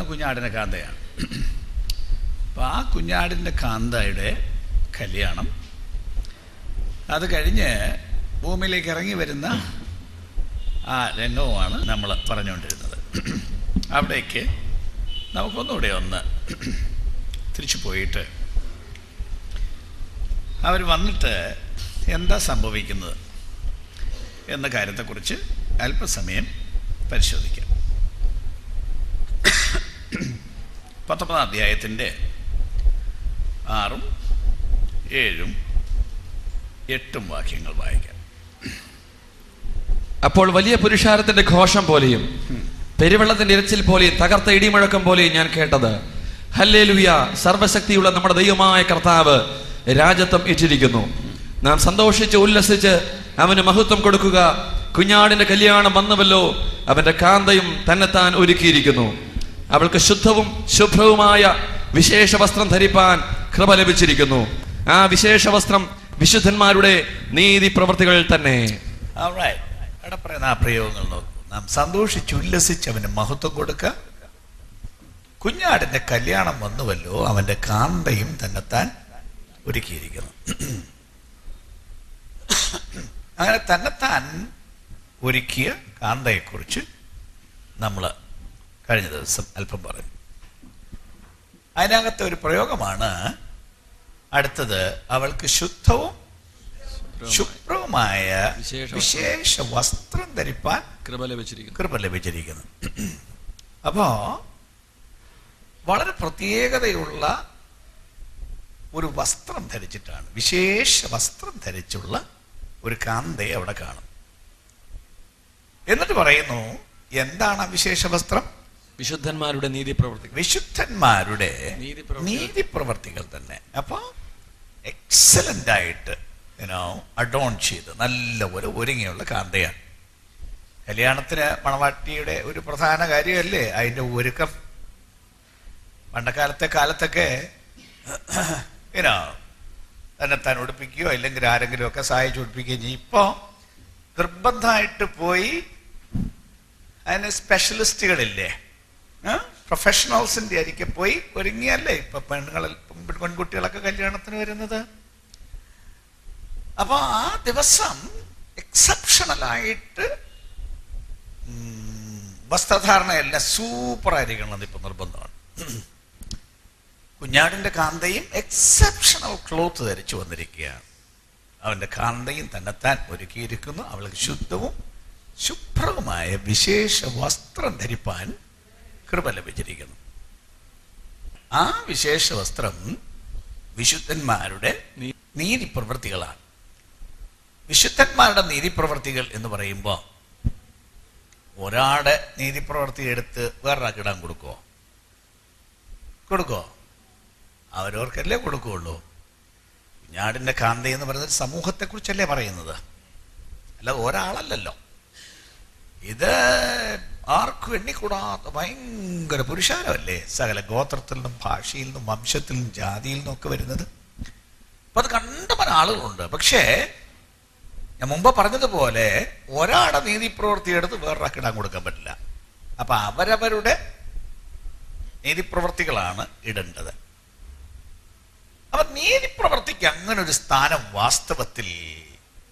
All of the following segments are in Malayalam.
കുഞ്ഞാടിൻ്റെ കാന്തയാണ്. അപ്പോൾ ആ കുഞ്ഞാടിൻ്റെ കാന്തയുടെ കല്യാണം അത് കഴിഞ്ഞ് ഭൂമിയിലേക്ക് ഇറങ്ങി വരുന്ന ആ രംഗവുമാണ് നമ്മൾ പറഞ്ഞുകൊണ്ടിരുന്നത്. അവിടേക്ക് നമുക്കൊന്നുകൂടെ ഒന്ന് തിരിച്ചു പോയിട്ട് അവർ വന്നിട്ട് എന്താ സംഭവിക്കുന്നത് എന്ന കാര്യത്തെക്കുറിച്ച് അല്പസമയം പരിശോധിക്കാം. 19-ാം അധ്യായത്തിൻ്റെ 6, 7, 8 വാക്യങ്ങൾ വായിക്കാം. അപ്പോൾ വലിയ പുരുഷാരത്തിന്റെ ഘോഷം പോലെയും പെരുവെള്ളത്തിന്റെ ഇരച്ചിൽ പോലെയും തകർത്ത ഇടിമുഴക്കം പോലെയും ഞാൻ കേട്ടത്, ഹല്ലേലൂയ, സർവശക്തിയുള്ള നമ്മുടെ ദൈവമായ കർത്താവ് രാജത്വം ഏറ്റിരിക്കുന്നു. നാം സന്തോഷിച്ച് ഉല്ലസിച്ച് അവന് മഹത്വം കൊടുക്കുക. കുഞ്ഞാടിന്റെ കല്യാണം വന്നുവല്ലോ, അവന്റെ കാന്തയും തന്നെത്താൻ ഒരുക്കിയിരിക്കുന്നു. അവൾക്ക് ശുദ്ധവും ശുഭ്രവുമായ വിശേഷ വസ്ത്രം ധരിപ്പാൻ കൃപ ലഭിച്ചിരിക്കുന്നു. ആ വിശേഷ വസ്ത്രം വിശുദ്ധന്മാരുടെ നീതി പ്രവർത്തികൾ തന്നെ. അവിടെ പറയുന്ന ആ പ്രയോഗങ്ങൾ നോക്കൂ. നാം സന്തോഷിച്ച് ഉല്ലസിച്ച് അവന് മഹത്വം കൊടുക്കുക. കുഞ്ഞാടിന്റെ കല്യാണം വന്നുവല്ലോ, അവന്റെ കാന്തയും തന്നെത്താൻ ഒരുക്കിയിരിക്കുന്നു. അങ്ങനെ തന്നെത്താൻ ഒരുക്കിയ കാന്തയെക്കുറിച്ച് നമ്മൾ കഴിഞ്ഞ ദിവസം അല്പം പറഞ്ഞു. അതിനകത്തെ ഒരു പ്രയോഗമാണ് അടുത്തത്. അവൾക്ക് ശുദ്ധവും ശുഭ്രവുമായ വിശേഷ വസ്ത്രം ധരിപ്പാൻ കൃപ ലഭിച്ചിരിക്കുന്നു. അപ്പോ വളരെ പ്രത്യേകതയുള്ള ഒരു വസ്ത്രം ധരിച്ചിട്ടാണ്, വിശേഷ വസ്ത്രം ധരിച്ചുള്ള ഒരു കാന്തയെ അവിടെ കാണും. എന്നിട്ട് പറയുന്നു, എന്താണ് വിശേഷ വസ്ത്രം? വിശുദ്ധന്മാരുടെ നീതിപ്രവർത്തികൾ. വിശുദ്ധന്മാരുടെ നീതിപ്രവർത്തികൾ തന്നെ. അപ്പൊ എക്സലന്റ് ആയിട്ട് അഡോൺ ചെയ്ത് നല്ല ഒരു ഒരുങ്ങിയുള്ള കാന്തയാണ്. കല്യാണത്തിന് മണവാട്ടിയുടെ ഒരു പ്രധാന കാര്യമല്ലേ അതിന്റെ ഒരുക്കം. കാലത്തൊക്കെ തന്നെത്താൻ ഉടുപ്പിക്കുകയോ അല്ലെങ്കിൽ ആരെങ്കിലും ഒക്കെ സഹായിച്ച് ഉടുപ്പിക്കുകയും ചെയ്യും. ഇപ്പോ നിർബന്ധമായിട്ട് പോയി അതിന് സ്പെഷ്യലിസ്റ്റുകളില്ലേ, പ്രൊഫഷണൽസിന്റെ അരികെ പോയി ഒരുങ്ങിയല്ലേ ഇപ്പൊ പെൺകുട്ടികളൊക്കെ കല്യാണത്തിന് വരുന്നത്. അപ്പൊ ആ ദിവസം എക്സെപ്ഷണലായിട്ട് വസ്ത്രധാരണയെല്ലാം സൂപ്പറായിരിക്കണം ഇപ്പൊ നിർബന്ധമാണ്. കുഞ്ഞാടിന്റെ കാന്തയും എക്സെപ്ഷണൽ ക്ലോത്ത് ധരിച്ചു വന്നിരിക്കുകയാണ്. അവന്റെ കാന്തയും തന്നെത്താൻ ഒരുക്കിയിരിക്കുന്നു. അവൾക്ക് ശുദ്ധവും ശുഭ്രവുമായ വിശേഷ വസ്ത്രം ധരിപ്പാൻ കൃപ ലഭിച്ചിരിക്കുന്നു. ആ വിശേഷ വസ്ത്രം വിശുദ്ധന്മാരുടെ നീതിപ്രവൃത്തികളാണ്. വിശുദ്ധന്മാരുടെ നീതിപ്രവൃത്തികൾ എന്ന് പറയുമ്പോൾ ഒരാളുടെ നീതിപ്രവൃത്തി എടുത്ത് വേറൊരാൾക്ക് ഇടാൻ കൊടുക്കോ? അവരവർക്കല്ലേ കൊടുക്കുകയുള്ളൂ. കുഞ്ഞാടിന്റെ കാന്ത എന്ന് പറയുന്നത് സമൂഹത്തെ കുറിച്ചല്ലേ പറയുന്നത്, അല്ലാതെ ഒരാളല്ലല്ലോ. ഇത് ആർക്കും എണ്ണിക്കൂടാത്ത ഭയങ്കര പുരുഷാരമല്ലേ, സകല ഗോത്രത്തിൽ നിന്നും ഭാഷയിൽ നിന്നും വംശത്തിൽ നിന്നും ജാതിയിൽ നിന്നും ഒക്കെ വരുന്നത്. അപ്പൊ അത് കണ്ടമാനം ആളുകളുണ്ട്. പക്ഷേ ഞാൻ മുമ്പ് പറഞ്ഞതുപോലെ ഒരാളുടെ നീതിപ്രവൃത്തി എടുത്ത് വേറൊരാൾക്ക് ഇടാൻ കൊടുക്കാൻ പറ്റില്ല. അപ്പൊ അവരവരുടെ നീതിപ്രവൃത്തികളാണ് ഇടേണ്ടത്. അപ്പൊ നീതിപ്രവൃത്തിക്ക് അങ്ങനെ ഒരു സ്ഥാനം വാസ്തവത്തിൽ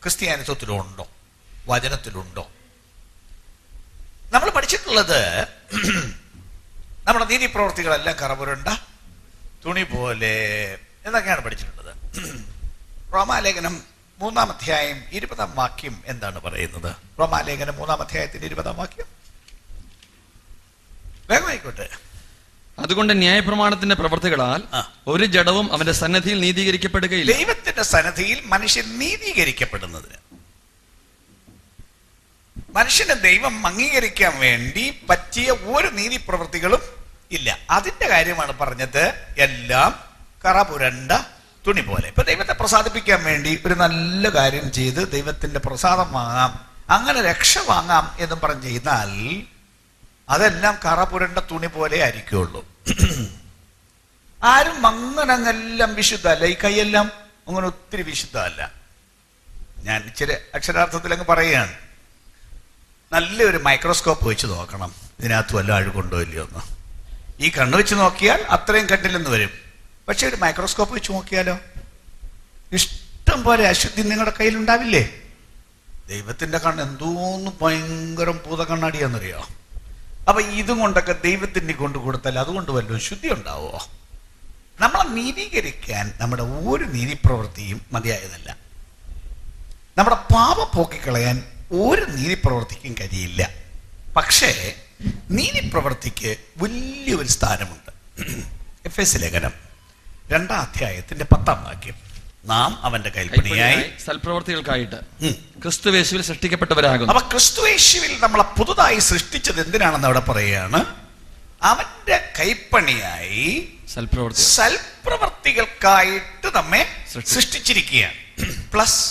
ക്രിസ്ത്യാനിത്വത്തിലുണ്ടോ, വചനത്തിലുണ്ടോ? നമ്മൾ പഠിച്ചിട്ടുള്ളത് നമ്മുടെ നീതിപ്രവൃത്തികളെല്ലാം കറപുരണ്ട തുണി പോലെ എന്നൊക്കെയാണ് പഠിച്ചിട്ടുള്ളത്. റോമാലേഖനം 3-ാം അധ്യായം 20-ാം വാക്യം എന്താണ് പറയുന്നത്? റോമാലേഖനം 3-ാം അധ്യായത്തിന്റെ 20-ാം വാക്യം വേഗമായിക്കോട്ടെ. അതുകൊണ്ട് ന്യായപ്രമാണത്തിന്റെ പ്രവർത്തികളാൽ ഒരു ജഡവും അവന്റെ സന്നദ്ധിയിൽ നീതീകരിക്കപ്പെടുകയില്ല. ദൈവത്തിന്റെ സന്നദ്ധിയിൽ മനുഷ്യൻ നീതീകരിക്കപ്പെടുന്നതിന്, മനുഷ്യനെ ദൈവം അംഗീകരിക്കാൻ വേണ്ടി പറ്റിയ ഒരു നീതിപ്രവൃത്തികളും ഇല്ല. അതിന്റെ കാര്യമാണ് പറഞ്ഞത്. എല്ലാം കറപുരണ്ട തുണി പോലെ. ഇപ്പൊ ദൈവത്തെ പ്രസാദിപ്പിക്കാൻ വേണ്ടി ഒരു നല്ല കാര്യം ചെയ്ത് ദൈവത്തിന്റെ പ്രസാദം വാങ്ങാം, അങ്ങനെ രക്ഷ വാങ്ങാം എന്നും പറഞ്ഞ് ചെയ്താൽ അതെല്ലാം കറപുരണ്ട തുണി പോലെ ആയിരിക്കുള്ളൂ. ആരും അങ്ങനെല്ലാം വിശുദ്ധമല്ല. ഈ കൈയെല്ലാം അങ്ങനെ ഒത്തിരി വിശുദ്ധമല്ല. ഞാൻ ഇച്ചിരി അക്ഷരാർത്ഥത്തിൽ അങ്ങ് പറയുകയാണ്. നല്ലൊരു മൈക്രോസ്കോപ്പ് വെച്ച് നോക്കണം ഇതിനകത്ത് വല്ല അഴുകുണ്ടോ ഇല്ലയോ എന്ന്. ഈ കണ്ണ് വെച്ച് നോക്കിയാൽ അത്രയും കണ്ടില്ലെന്ന് വരും. പക്ഷെ ഒരു മൈക്രോസ്കോപ്പ് വെച്ച് നോക്കിയാലോ ഇഷ്ടം പോലെ അശുദ്ധി നിങ്ങളുടെ കയ്യിലുണ്ടാവില്ലേ? ദൈവത്തിന്റെ കണ്ണ് എന്തോന്ന് ഭയങ്കരം ഭൂതകണ്ണാടിയാന്നറിയോ? അപ്പൊ ഇതും കൊണ്ടൊക്കെ ദൈവത്തിന് കൊണ്ടു കൊടുത്താൽ അതുകൊണ്ട് വല്ലതും ശുദ്ധി ഉണ്ടാവോ? നമ്മളെ നീതീകരിക്കാൻ നമ്മുടെ ഒരു നീതിപ്രവൃത്തിയും മതിയായതല്ല. നമ്മുടെ പാപം പോക്കിക്കളയാൻ ഒരു നീതിപ്രവൃത്തിക്കും കഴിയില്ല. പക്ഷേ നീതിപ്രവൃത്തിക്ക് വലിയൊരു സ്ഥാനമുണ്ട്. എഫേസ്യ ലേഖനം 2-ാം അധ്യായത്തിന്റെ 10-ാം വാക്യം, നാം അവന്റെ കൽപ്പനയായി സൽപ്രവൃത്തികൾക്കായിട്ട് ക്രിസ്തുയേശുവിൽ സൃഷ്ടിക്കപ്പെട്ടവരാകുന്നു. അപ്പൊ ക്രിസ്തുയേശുവിൽ നമ്മളെ പുതുതായി സൃഷ്ടിച്ചത് എന്തിനാണെന്ന് അവിടെ പറയുകയാണ്. അവന്റെ കൈപ്പണിയായി സൽപ്രവൃത്തികൾക്കായിട്ട് നമ്മെ സൃഷ്ടിച്ചിരിക്കുകയാണ്. പ്ലസ്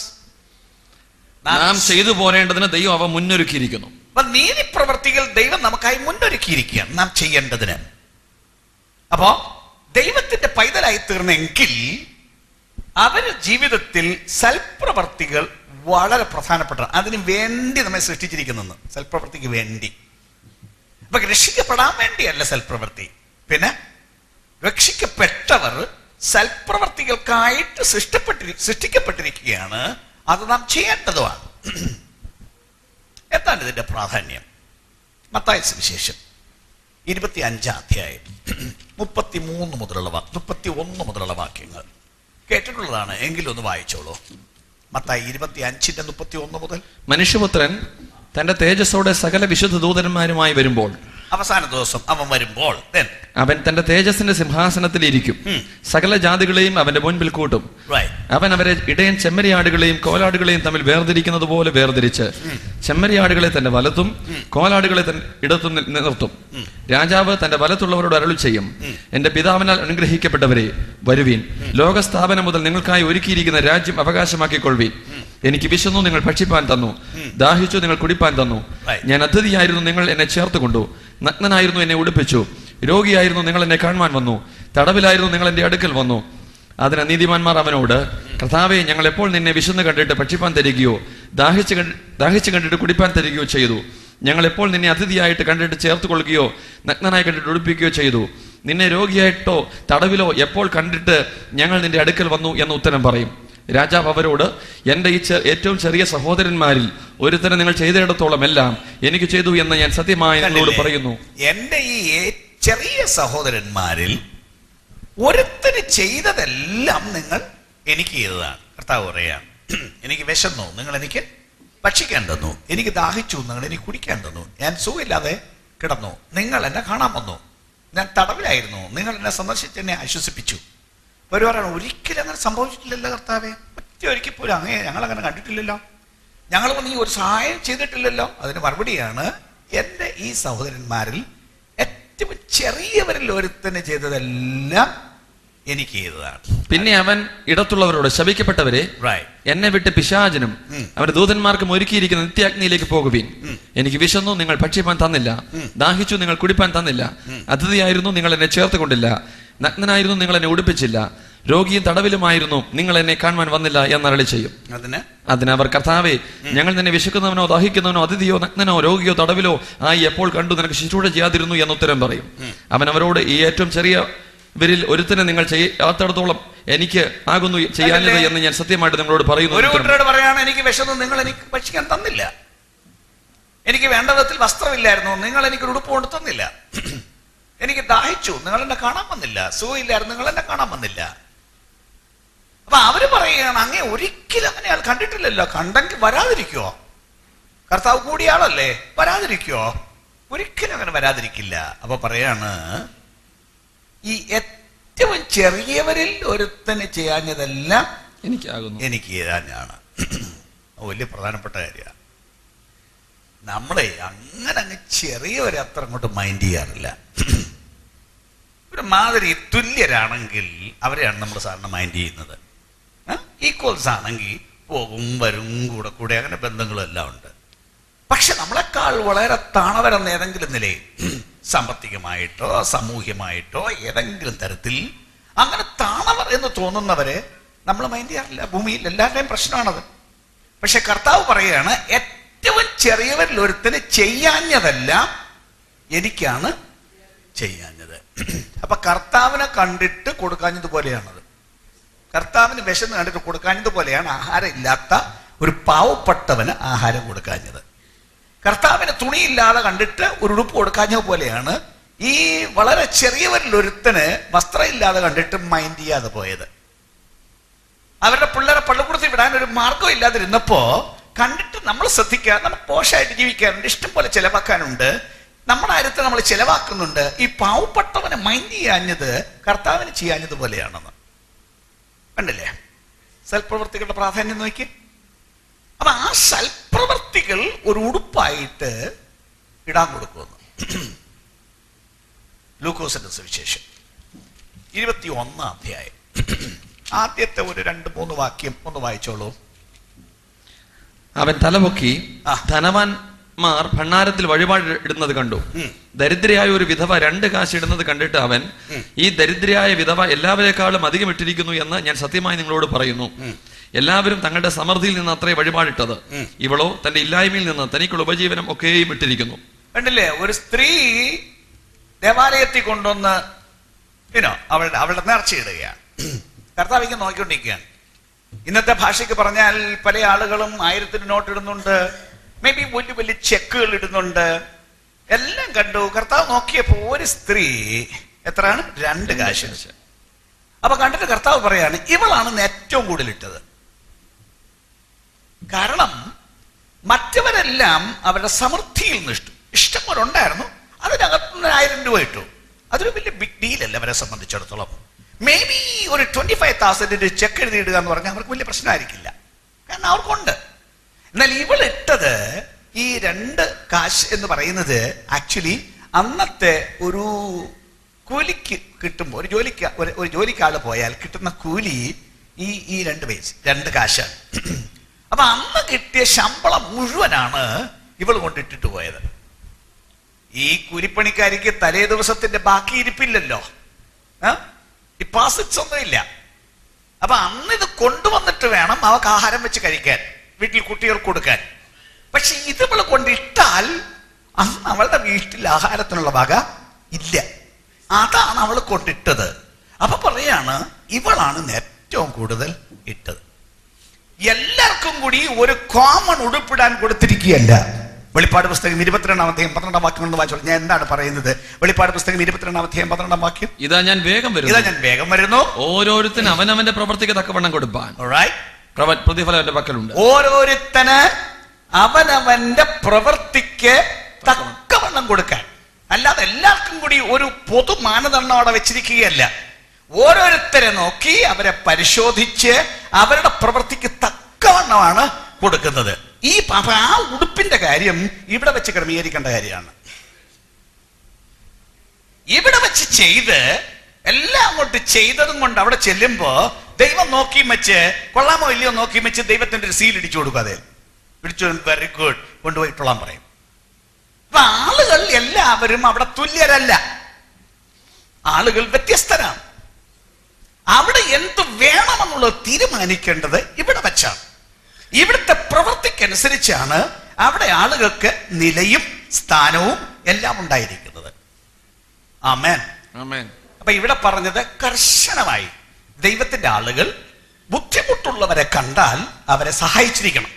നാം ചെയ്തു പോരേണ്ടതിന് ദൈവം അവ മുന്നൊരുക്കിയിരിക്കുന്നു. അപ്പൊ നീതിപ്രവൃത്തികൾ ദൈവം നമുക്കായി മുന്നൊരുക്കിയിരിക്കുകയാണ് നാം ചെയ്യേണ്ടതിന്. അപ്പോ ദൈവത്തിന്റെ പൈതലായി തീർന്നെങ്കിൽ അവരുടെ ജീവിതത്തിൽ സൽപ്രവർത്തികൾ വളരെ പ്രധാനപ്പെട്ട, അതിന് വേണ്ടി നമ്മെ സൃഷ്ടിച്ചിരിക്കുന്നു. സൽപ്രവൃത്തിക്ക് വേണ്ടി. അപ്പൊ രക്ഷിക്കപ്പെടാൻ വേണ്ടിയല്ല സൽപ്രവൃത്തി. പിന്നെ രക്ഷിക്കപ്പെട്ടവർ സൽപ്രവർത്തികൾക്കായിട്ട് സൃഷ്ടിക്കപ്പെട്ടിരിക്കുകയാണ്. അത് നാം ചെയ്യേണ്ടതുമാണ്. എന്താണ് ഇതിന്റെ പ്രാധാന്യം? മത്തായി സുവിശേഷം 25-ാം അധ്യായം 31 മുതലുള്ള വാക്യങ്ങൾ കേട്ടിട്ടുള്ളതാണ്. എങ്കിലും ഒന്ന് വായിച്ചോളൂ. മത്തായി 25:31 മുതൽ. മനുഷ്യപുത്രൻ തന്റെ തേജസ്സോടെ സകല വിശുദ്ധ ദൂതന്മാരുമായി വരുമ്പോൾ, അവസാന ദിവസം അവൻ വരുമ്പോൾ അവൻ തന്റെ തേജസ്സിന്റെ സിംഹാസനത്തിൽ ഇരിക്കും. സകല ജാതികളെയും അവന്റെ മുൻപിൽ കൂട്ടും. അവൻ അവരെ ഇടയൻ ചെമ്മരിയാടുകളെയും കോലാടുകളെയും തമ്മിൽ വേർതിരിക്കുന്നത് പോലെ വേർതിരിച്ച് ചെമ്മരിയാടുകളെ തന്റെ വലത്തും കോലാടുകളെ ഇടത്തും നിർത്തും. രാജാവ് തന്റെ വലത്തുള്ളവരോട് അരുളി ചെയ്യും, എന്റെ പിതാവിനാൽ അനുഗ്രഹിക്കപ്പെട്ടവരെ, വരുവീൻ, ലോകസ്ഥാപനം മുതൽ നിങ്ങൾക്കായി ഒരുക്കിയിരിക്കുന്ന രാജ്യം അവകാശമാക്കിക്കൊള്ളുവീൻ. എനിക്ക് വിശന്നു, നിങ്ങൾ ഭക്ഷിപ്പാൻ തന്നു. ദാഹിച്ചു, നിങ്ങൾ കുടിപ്പാൻ തന്നു. ഞാൻ അതിഥിയായിരുന്നു, നിങ്ങൾ എന്നെ ചേർത്തുകൊണ്ടു. നഗ്നനായിരുന്നു, എന്നെ ഉടുപ്പിച്ചു. രോഗിയായിരുന്നു, നിങ്ങൾ എന്നെ കാണുവാൻ വന്നു. തടവിലായിരുന്നു, നിങ്ങൾ എന്റെ അടുക്കൽ വന്നു. അതിന് നീതിമാന്മാർ അവനോട്, കർത്താവേ, ഞങ്ങൾ എപ്പോൾ നിന്നെ വിശന്ന് കണ്ടിട്ട് ഭക്ഷിപ്പാൻ തരികയോ ദാഹിച്ച് കണ്ടിട്ട് കുടിപ്പാൻ തരികയോ ചെയ്തു? ഞങ്ങൾ എപ്പോൾ നിന്നെ അതിഥിയായിട്ട് കണ്ടിട്ട് ചേർത്ത് കൊള്ളുകയോ നഗ്നനായി കണ്ടിട്ട് ഉടുപ്പിക്കുകയോ ചെയ്തു? നിന്നെ രോഗിയായിട്ടോ തടവിലോ എപ്പോൾ കണ്ടിട്ട് ഞങ്ങൾ നിന്റെ അടുക്കൽ വന്നു എന്ന് ഉത്തരം പറയും. രാജാവ് അവരോട്, എന്റെ ഈ ഏറ്റവും ചെറിയ സഹോദരന്മാരിൽ ഒരുത്തനെ നിങ്ങൾ ചെയ്തിടത്തോളം എല്ലാം എനിക്ക് ചെയ്തു എന്ന് ഞാൻ സത്യമായി നിങ്ങളോട് പറയുന്നു. എന്റെ ഈ ചെറിയ സഹോദരന്മാരിൽ ഒരുത്തന് ചെയ്തതെല്ലാം നിങ്ങൾ എനിക്ക് ചെയ്തതാണ്. കർത്താവ് പറയാം, എനിക്ക് വിശന്നു, നിങ്ങൾ എനിക്ക് ഭക്ഷിക്കാൻ തന്നു. എനിക്ക് ദാഹിച്ചു, നിങ്ങൾ എനിക്ക് കുടിക്കാൻ തന്നു. ഞാൻ സുഖമില്ലാതെ കിടന്നു, നിങ്ങൾ എന്നെ കാണാൻ വന്നു. ഞാൻ തടവിലായിരുന്നു, നിങ്ങൾ എന്നെ സന്ദർശിച്ച് എന്നെ ആശ്വസിപ്പിച്ചു. ഒരുപാടാണ്. ഒരിക്കലും അങ്ങനെ സംഭവിച്ചിട്ടില്ലല്ലോ കർത്താവേ. ഒരിക്കൽ പോലും അങ്ങനെ ഞങ്ങളങ്ങനെ കണ്ടിട്ടില്ലല്ലോ. ഞങ്ങൾ വന്ന് ഈ ഒരു സഹായം ചെയ്തിട്ടില്ലല്ലോ. അതിന് മറുപടിയാണ്, എൻ്റെ ഈ സഹോദരന്മാരിൽ ഏറ്റവും ചെറിയവരിൽ ഒരുത്തന്നെ ചെയ്തതെല്ലാം എനിക്ക് ചെയ്തതാണ്. പിന്നെ അവൻ ഇടത്തുള്ളവരോട്, ശപിക്കപ്പെട്ടവരെ, എന്നെ വിട്ട് പിശാചനും അവരുടെ ദൂതന്മാർക്കും ഒരുക്കിയിരിക്കുന്ന നിത്യാഗ്നിയിലേക്ക് പോകുവീൻ. എനിക്ക് വിശന്നു, നിങ്ങൾ ഭക്ഷിപ്പാൻ തന്നില്ല. ദാഹിച്ചു, നിങ്ങൾ കുടിപ്പാൻ തന്നില്ല. അതിഥിയായിരുന്നു, നിങ്ങൾ എന്നെ ചേർത്ത് കൊണ്ടില്ല. നഗ്നനായിരുന്നു, നിങ്ങൾ എന്നെ ഉടുപ്പിച്ചില്ല. രോഗിയും തടവിലുമായിരുന്നു, നിങ്ങൾ എന്നെ കാണുവാൻ വന്നില്ല എന്നരളി ചെയ്യും. അതിന് അവർ, കർത്താവേ, ഞങ്ങൾ നിന്നെ വിശക്കുന്നവനോ ദാഹിക്കുന്നവനോ അതിഥിയോ നഗ്നനോ രോഗിയോ തടവിലോ ആയി എപ്പോൾ കണ്ടു നിനക്ക് ശുശ്രൂഷ ചെയ്യാതിരുന്നു എന്നുത്തരം പറയും. അവൻ അവരോട്, ഈ ഏറ്റവും ചെറിയവരിൽ ഒരുത്തനെ നിങ്ങൾ ചെയ്യാത്തിടത്തോളം എനിക്ക് ആകുന്നു ചെയ്യാഞ്ഞത് എന്ന് ഞാൻ സത്യമായിട്ട് നിങ്ങളോട് പറയുന്നു. പറയാണ്, എനിക്ക് വിശന്നു, നിങ്ങൾ എനിക്ക് ഭക്ഷിക്കാൻ തന്നില്ല. എനിക്ക് വേണ്ട വിധത്തിൽ വസ്ത്രമില്ലായിരുന്നു, നിങ്ങൾ എനിക്ക് ഉടുപ്പ് കൊണ്ട് തന്നില്ല. എനിക്ക് ദാഹിച്ചു, നിങ്ങൾ എന്നെ കാണാൻ വന്നില്ല. സുഖമില്ലായിരുന്നു, നിങ്ങൾ എന്നെ കാണാൻ വന്നില്ല. അപ്പൊ അവര് പറയുകയാണ്, അങ്ങേ ഒരിക്കലും അങ്ങനെ ആൾ കണ്ടിട്ടില്ലല്ലോ. കണ്ടെങ്കിൽ വരാതിരിക്കുവോ? കർത്താവ് കൂടിയ ആളല്ലേ, വരാതിരിക്കുവോ? ഒരിക്കലും അങ്ങനെ വരാതിരിക്കില്ല. അപ്പൊ പറയാണ്, ഈ ഏറ്റവും ചെറിയവരിൽ ഒരുത്തന് ചെയ്യാഞ്ഞതെല്ലാം എനിക്ക് ചെയ്യാഞ്ഞാണ്. വലിയ പ്രധാനപ്പെട്ട കാര്യമാണ്. നമ്മളെ അങ്ങനെ അങ്ങ് ചെറിയവരെ അത്ര അങ്ങോട്ട് മൈൻഡ് ചെയ്യാറില്ല. ഒരു മാതിരി തുല്യരാണെങ്കിൽ അവരെയാണ് നമ്മൾ സാധാരണ മൈൻഡ് ചെയ്യുന്നത്. ഈക്വൽസ് ആണെങ്കിൽ പോകും വരും, കൂടെ കൂടെ അങ്ങനെ ബന്ധങ്ങളും എല്ലാം ഉണ്ട്. പക്ഷെ നമ്മളെക്കാൾ വളരെ താണവരെന്ന ഏതെങ്കിലും നിലയിൽ, സാമ്പത്തികമായിട്ടോ സാമൂഹ്യമായിട്ടോ ഏതെങ്കിലും തരത്തിൽ അങ്ങനെ താണവർ എന്ന് തോന്നുന്നവരെ നമ്മൾ മൈൻഡ് ചെയ്യാറില്ല. ഭൂമിയിൽ എല്ലാവരുടെയും പ്രശ്നമാണത്. പക്ഷെ കർത്താവ് പറയുകയാണ്, ഏറ്റവും ചെറിയവരിൽ ഒരുത്തന് ചെയ്യാഞ്ഞതെല്ലാം എനിക്കാണ് ചെയ്യാഞ്ഞത്. അപ്പൊ കർത്താവിനെ കണ്ടിട്ട് കൊടുക്കാഞ്ഞതുപോലെയാണത്. കർത്താവിന് വിശന്ന് കണ്ടിട്ട് കൊടുക്കാഞ്ഞതുപോലെയാണ് ആഹാരം ഇല്ലാത്ത ഒരു പാവപ്പെട്ടവന് ആഹാരം കൊടുക്കാഞ്ഞത്. കർത്താവിന് തുണിയില്ലാതെ കണ്ടിട്ട് ഒരു ഉടുപ്പ് കൊടുക്കാഞ്ഞത് പോലെയാണ് ഈ വളരെ ചെറിയവരിലൊരുത്തന് വസ്ത്രം ഇല്ലാതെ കണ്ടിട്ട് മൈൻഡ് ചെയ്യാതെ പോയത്. അവരുടെ പിള്ളേരെ പള്ളിക്കൂടത്തിൽ വിടാൻ ഒരു മാർഗം ഇല്ലാതിരുന്നപ്പോ കണ്ടിട്ട് നമ്മൾ ശ്രദ്ധിക്കുക, നമുക്ക് പോഷായിട്ട് ജീവിക്കാറുണ്ട്, ഇഷ്ടം പോലെ ചെലവാക്കാനുണ്ട്, നമ്മുടെ കാര്യത്തിൽ നമ്മൾ ചെലവാക്കുന്നുണ്ട്. ഈ പാവപ്പെട്ടവനെ മൈൻഡ് ചെയ്യാഞ്ഞത് കർത്താവിന് ചെയ്യാഞ്ഞത് പോലെയാണെന്ന് കണ്ടില്ലേ? സൽപ്രവൃത്തികളുടെ പ്രാധാന്യം നോക്കി. അപ്പൊ ആ സൽപ്രവൃത്തികൾ ഒരു ഉടുപ്പായിട്ട് ഇടാൻ കൊടുക്കുമെന്ന്. ലൂക്കോസിന്റെ സുവിശേഷം 21 അധ്യായം ആദ്യത്തെ ഒരു 2-3 വാക്യം ഒന്ന് വായിച്ചോളൂ. അവൻ തലപൊക്കി ധനവാന്മാർ ഭണ്ഡാരത്തിൽ വഴിപാട് ഇടുന്നത് കണ്ടു. ദരിദ്രയായ ഒരു വിധവ 2 കാശ് ഇടുന്നത് കണ്ടിട്ട് അവൻ, ഈ ദരിദ്രയായ വിധവ എല്ലാവരെക്കാളും അധികം ഇട്ടിരിക്കുന്നു എന്ന് ഞാൻ സത്യമായി നിങ്ങളോട് പറയുന്നു. എല്ലാവരും തങ്ങളുടെ സമൃദ്ധിയിൽ നിന്ന് അത്രേ വഴിപാടിട്ടത്, ഇവളോ തന്റെ ഇല്ലായ്മയിൽ നിന്ന് തനിക്കുള്ള ഉപജീവനം ഒക്കെയും ഇട്ടിരിക്കുന്നു. കണ്ടില്ലേ? ഒരു സ്ത്രീ ദേവാലയത്തിൽ കൊണ്ടുവന്ന് അവളുടെ നേർച്ചയിടുകയാണ്. കർത്താവിക്ക് നോക്കിക്കൊണ്ടിരിക്കുകയാണ്. ഇന്നത്തെ ഭാഷയ്ക്ക് പറഞ്ഞാൽ പല ആളുകളും 1000 നോട്ട് ഇടുന്നുണ്ട്, മേ ബി വലിയ വലിയ ചെക്കുകൾ ഇടുന്നുണ്ട്. എല്ലാം കണ്ടു. കർത്താവ് നോക്കിയപ്പോ ഒരു സ്ത്രീ എത്രയാണ്? 2 കാശ്. അപ്പൊ കണ്ടിട്ട് കർത്താവ് പറയാണ്, ഇവളാണ് ഏറ്റവും കൂടുതൽ ഇട്ടത്. കാരണം മറ്റവരെല്ലാം അവരുടെ സമൃദ്ധിയിൽ നിന്ന് ഇഷ്ടം പോലെ ഉണ്ടായിരുന്നു, അതിനകത്ത് 1000 രൂപ ഇട്ടു. അതൊരു വലിയ ബിഗ് ഡീൽ അല്ല അവരെ സംബന്ധിച്ചിടത്തോളം. മേ ബി ഒരു 25,000 ചെക്ക് എഴുതിയിടുക എന്ന് പറഞ്ഞാൽ അവർക്ക് വലിയ പ്രശ്നമായിരിക്കില്ല, കാരണം അവർക്കുണ്ട്. എന്നാൽ ഇവളിട്ടത് ഈ 2 കാശ് എന്ന് പറയുന്നത് ആക്ച്വലി അന്നത്തെ ഒരു കൂലിക്ക് കിട്ടുമ്പോൾ, ഒരു ജോലിക്കാള് പോയാൽ കിട്ടുന്ന കൂലി ഈ 2 പൈസ 2 കാശാണ്. അപ്പൊ അന്ന് കിട്ടിയ ശമ്പളം മുഴുവനാണ് ഇവൾ കൊണ്ടിട്ടിട്ട് പോയത്. ഈ കൂലിപ്പണിക്കാരിക്ക് തലേ ദിവസത്തിന്റെ ബാക്കി ഇരിപ്പില്ലല്ലോ, ഡിപ്പോസിറ്റ്സ് ഒന്നും ഇല്ല. അപ്പൊ അന്ന് ഇത് കൊണ്ടുവന്നിട്ട് വേണം അവൾക്ക് ആഹാരം വെച്ച് കഴിക്കാൻ, വീട്ടിൽ കുട്ടികൾക്ക് കൊടുക്കാൻ. പക്ഷെ ഇത് ഇവള് കൊണ്ടിട്ടാൽ അന്ന് അവളുടെ വീട്ടിൽ ആഹാരത്തിനുള്ള വക ഇല്ല. അതാണ് അവൾ കൊണ്ടിട്ടത്. അപ്പൊ പറയാണ്, ഇവളാണ് ഏറ്റവും കൂടുതൽ ഇട്ടത്. എല്ലാവർക്കും കൂടി ഒരു കോമൺ ഉടുപ്പിടാൻ കൊടുത്തിരിക്കുകയല്ല. വെളിപ്പാട് പുസ്തകം 22-ാം അധ്യായം 12-ാം വാക്യം കൊണ്ട് വായിച്ചോളൂ. ഞാൻ എന്താണ് പറയുന്നത്? വെളിപ്പാട് പുസ്തകം 22-ാം അധ്യായം 12-ാം വാക്യം. ഇതാ ഞാൻ വേഗം വരുന്നു, ഓരോരുത്തന് അവനവന്റെ പ്രവൃത്തിക്ക് തക്കവണ്ണം കൊടുപ്പാൻ പ്രതിഫലം എന്റെ പക്കലുണ്ട്. ഓരോരുത്തന് അവനവന്റെ പ്രവൃത്തിക്ക് തക്കവണ്ണം കൊടുക്കാൻ, അല്ലാതെ എല്ലാവർക്കും കൂടി ഒരു പൊതു മാനദണ്ഡം അവിടെ വെച്ചിരിക്കുകയല്ല. ഓരോരുത്തരെ നോക്കി അവരെ പരിശോധിച്ച് അവരുടെ പ്രവൃത്തിക്ക് തക്കവണ്ണമാണ് കൊടുക്കുന്നത്. ആ ഉടുപ്പിന്റെ കാര്യം ഇവിടെ വെച്ച് ക്രമീകരിക്കേണ്ട കാര്യമാണ്. ഇവിടെ വെച്ച് ചെയ്ത് എല്ലാം അങ്ങോട്ട് ചെയ്തതും കൊണ്ട് അവിടെ ചെല്ലുമ്പോ ദൈവം നോക്കിയും വെച്ച് കൊള്ളാമോ ഇല്ലയോ നോക്കിയും വെച്ച് ദൈവത്തിന്റെ ഒരു സീൽ ഇടിച്ചു കൊടുക്കാതെ പിടിച്ചു, വെരി ഗുഡ്, കൊണ്ടുപോയിട്ടോളാൻ പറയും. അപ്പൊ ആളുകൾ എല്ലാവരും അവിടെ തുല്യരല്ല, ആളുകൾ വ്യത്യസ്തരാണ്. അവിടെ എന്ത് വേണമെന്നുള്ളത് തീരുമാനിക്കേണ്ടത് ഇവിടെ വെച്ചാണ്. ഇവിടുത്തെ പ്രവൃത്തിക്കനുസരിച്ചാണ് അവിടെ ആളുകൾക്ക് നിലയും സ്ഥാനവും എല്ലാം ഉണ്ടായിരിക്കുന്നത്. ആമേൻ, ആമേൻ. അപ്പൊ ഇവിടെ പറഞ്ഞത് കർശനമായി ദൈവത്തിന്റെ ആളുകൾ ബുദ്ധിമുട്ടുള്ളവരെ കണ്ടാൽ അവരെ സഹായിച്ചിരിക്കണം.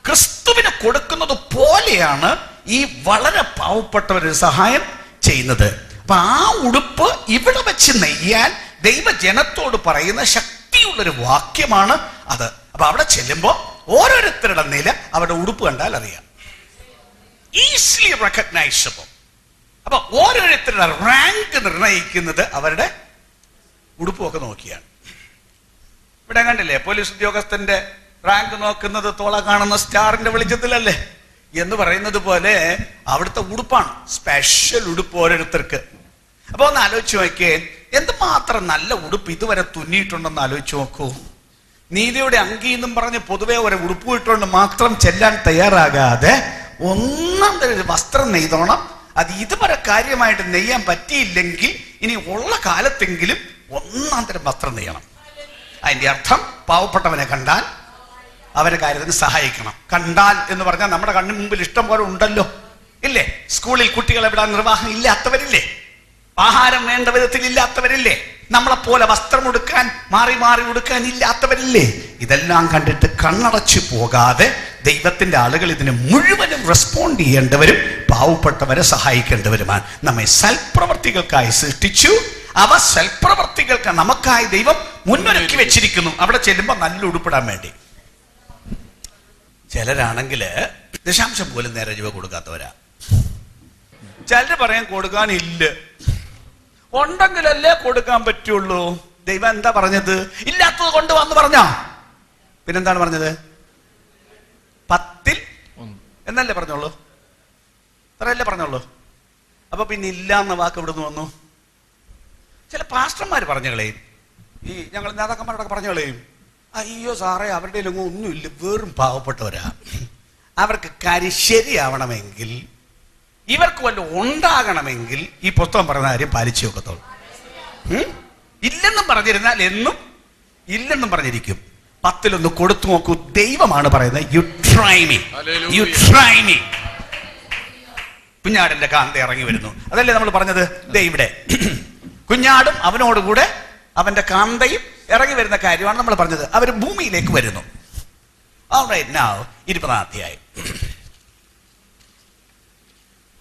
ക്രിസ്തുവിന് കൊടുക്കുന്നത് പോലെയാണ് ഈ വളരെ പാവപ്പെട്ടവരൊരു സഹായം ചെയ്യുന്നത്. അപ്പൊ ആ ഉടുപ്പ് ഇവിടെ വെച്ച് നെയ്യാൻ ദൈവജനത്തോട് പറയുന്ന ശക്തിയുള്ളൊരു വാക്യമാണ് അത്. അപ്പൊ അവിടെ ചെല്ലുമ്പോ ഓരോരുത്തരുടെ നില അവരുടെ ഉടുപ്പ് കണ്ടാൽ അറിയാം, ഈസിലി റെക്കഗ്നൈസബിൾ. അപ്പൊ ഓരോരുത്തരുടെ റാങ്ക് നിർണയിക്കുന്നത് അവരുടെ ഉടുപ്പൊക്കെ നോക്കിയാണ്. ഇവിടെ കണ്ടില്ലേ, പോലീസ് ഉദ്യോഗസ്ഥന്റെ റാങ്ക് നോക്കുന്നത് തോള കാണുന്ന സ്റ്റാറിന്റെ വെളിച്ചത്തിലല്ലേ എന്ന് പറയുന്നത് പോലെ അവിടുത്തെ ഉടുപ്പാണ് സ്പെഷ്യൽ ഉടുപ്പ് ഓരോരുത്തർക്ക്. അപ്പൊ ഒന്ന് ആലോചിച്ച് നോക്കിയേ, എന്തുമാത്രം നല്ല ഉടുപ്പ് ഇതുവരെ തുന്നിയിട്ടുണ്ടെന്ന് ആലോചിച്ച് നോക്കൂ. നീതിയുടെ അങ്കി എന്നും പറഞ്ഞ് പൊതുവെ ഒരു ഉടുപ്പ് ഇട്ടുകൊണ്ട് മാത്രം ചെല്ലാൻ തയ്യാറാകാതെ ഒന്നാം തരം ഒരു വസ്ത്രം നെയ്തോണം. അത് ഇതുവരെ കാര്യമായിട്ട് നെയ്യാൻ പറ്റിയില്ലെങ്കിൽ ഇനി ഉള്ള കാലത്തെങ്കിലും ഒന്നാം തരം വസ്ത്രം നെയ്യണം. അതിന്റെ അർത്ഥം പാവപ്പെട്ടവനെ കണ്ടാൽ അവരെ കാര്യത്തിന് സഹായിക്കണം. കണ്ടാൽ എന്ന് പറഞ്ഞാൽ നമ്മുടെ കണ്ണിന് മുമ്പിൽ ഇഷ്ടം പോലെ ഉണ്ടല്ലോ, ഇല്ലേ? സ്കൂളിൽ കുട്ടികളെ വിടാൻ നിർവാഹം ഇല്ലാത്തവരില്ലേ? ആഹാരം വേണ്ട വിധത്തിൽ ഇല്ലാത്തവരില്ലേ? നമ്മളെപ്പോലെ വസ്ത്രം ഉടുക്കാൻ മാറി മാറി ഉടുക്കാൻ ഇല്ലാത്തവരില്ലേ? ഇതെല്ലാം കണ്ടിട്ട് കണ്ണടച്ചു പോകാതെ ദൈവത്തിന്റെ ആളുകൾ ഇതിന് മുഴുവനും റെസ്പോണ്ട് ചെയ്യേണ്ടവരും പാവപ്പെട്ടവരെ സഹായിക്കേണ്ടവരുമാണ്. നമ്മെ സൽപ്രവർത്തികൾക്കായി സൃഷ്ടിച്ചു. അവ സൽപ്രവർത്തികൾക്ക് നമുക്കായി ദൈവം മുന്നൊരുക്കി വെച്ചിരിക്കുന്നു. അവിടെ ചെല്ലുമ്പോൾ നല്ല ഉടുപ്പിടാൻ വേണ്ടി. ചിലരാണെങ്കിൽ ദശാംശം പോലും നേരെ രൂപ കൊടുക്കാത്തവരാ. ചിലര് പറയാൻ കൊടുക്കാനില്ല, ഉണ്ടെങ്കിലല്ലേ കൊടുക്കാൻ പറ്റുള്ളൂ. ദൈവം എന്താ പറഞ്ഞത്? ഇല്ലാത്തത് കൊണ്ട് വന്ന് പറഞ്ഞോ? പിന്നെന്താണ് പറഞ്ഞത്? 10 എന്നല്ലേ പറഞ്ഞോളൂ, അത്രയല്ലേ പറഞ്ഞോളൂ. അപ്പൊ പിന്നെ ഇല്ല എന്ന വാക്ക് ഇവിടുന്ന് വന്നു. ചില പാസ്റ്റർമാർ പറഞ്ഞു കളയും, ഈ ഞങ്ങൾ നേതാക്കന്മാരോടൊക്കെ പറഞ്ഞു കളയും, അയ്യോ സാറേ അവരുടെ ഒന്നുമില്ല, വെറും പാവപ്പെട്ടവരാ, അവർക്ക് കാര്യം ശരിയാവണമെങ്കിൽ, ഇവർക്ക് വല്ലതും ഉണ്ടാകണമെങ്കിൽ ഈ പുസ്തകം പറഞ്ഞ കാര്യം പാലിച്ചു വെക്കത്തുള്ളൂ. ഇല്ലെന്നും പറഞ്ഞിരുന്നാൽ എന്നും ഇല്ലെന്നും പറഞ്ഞിരിക്കും. 10 കൊടുത്തു നോക്കൂ. ദൈവമാണ് പറയുന്നത്, you try me, you try me. കുഞ്ഞാടിന്റെ കാന്ത ഇറങ്ങി വരുന്നു, അതല്ലേ നമ്മൾ പറഞ്ഞത്? ഇവിടെ കുഞ്ഞാടും അവനോടുകൂടെ അവന്റെ കാന്തയും ഇറങ്ങി വരുന്ന കാര്യമാണ് നമ്മൾ പറഞ്ഞത്. അവർ ഭൂമിയിലേക്ക് വരുന്നു. 20-ാം അധ്യായം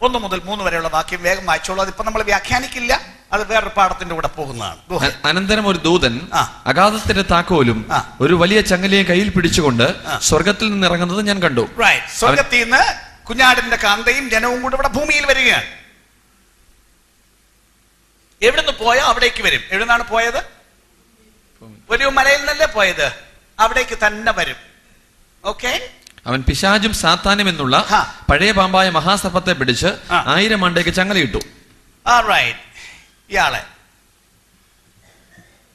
1 മുതൽ 3 വരെയുള്ള വാക്യം വേഗം വായിച്ചോളൂ. അതിപ്പോ നമ്മൾ വ്യാഖ്യാനിക്കില്ല, അത് വേറൊരു പാഠത്തിന്റെ കൂടെ പോകുന്നതാണ്. അനന്തരം ഒരു ദൂതൻ അഗാധത്തിന്റെ താക്കോലും ഒരു വലിയ ചങ്ങലയും കയ്യിൽ പിടിച്ചുകൊണ്ട് സ്വർഗത്തിൽ നിന്ന് ഇറങ്ങുന്നത് ഞാൻ കണ്ടു. സ്വർഗത്തിൽ നിന്ന് കുഞ്ഞാടിന്റെ കാന്തയും ജനവും കൂടെ ഇവിടെ ഭൂമിയിൽ വരികയാണ്. എവിടുന്ന് പോയോ അവിടേക്ക് വരും. എവിടുന്നാണ് പോയത്? ഒരു മലയിൽ നിന്നല്ലേ പോയത്, അവിടേക്ക് തന്നെ വരും. ഓക്കെ. അവൻ പിശാചും സാത്താനും എന്നുള്ള പഴയ പാമ്പായ മഹാസർപ്പത്തെ പിടിച്ച് 1000 ആണ്ടേക്ക് ചങ്ങലയിട്ടു. ഇയാളെ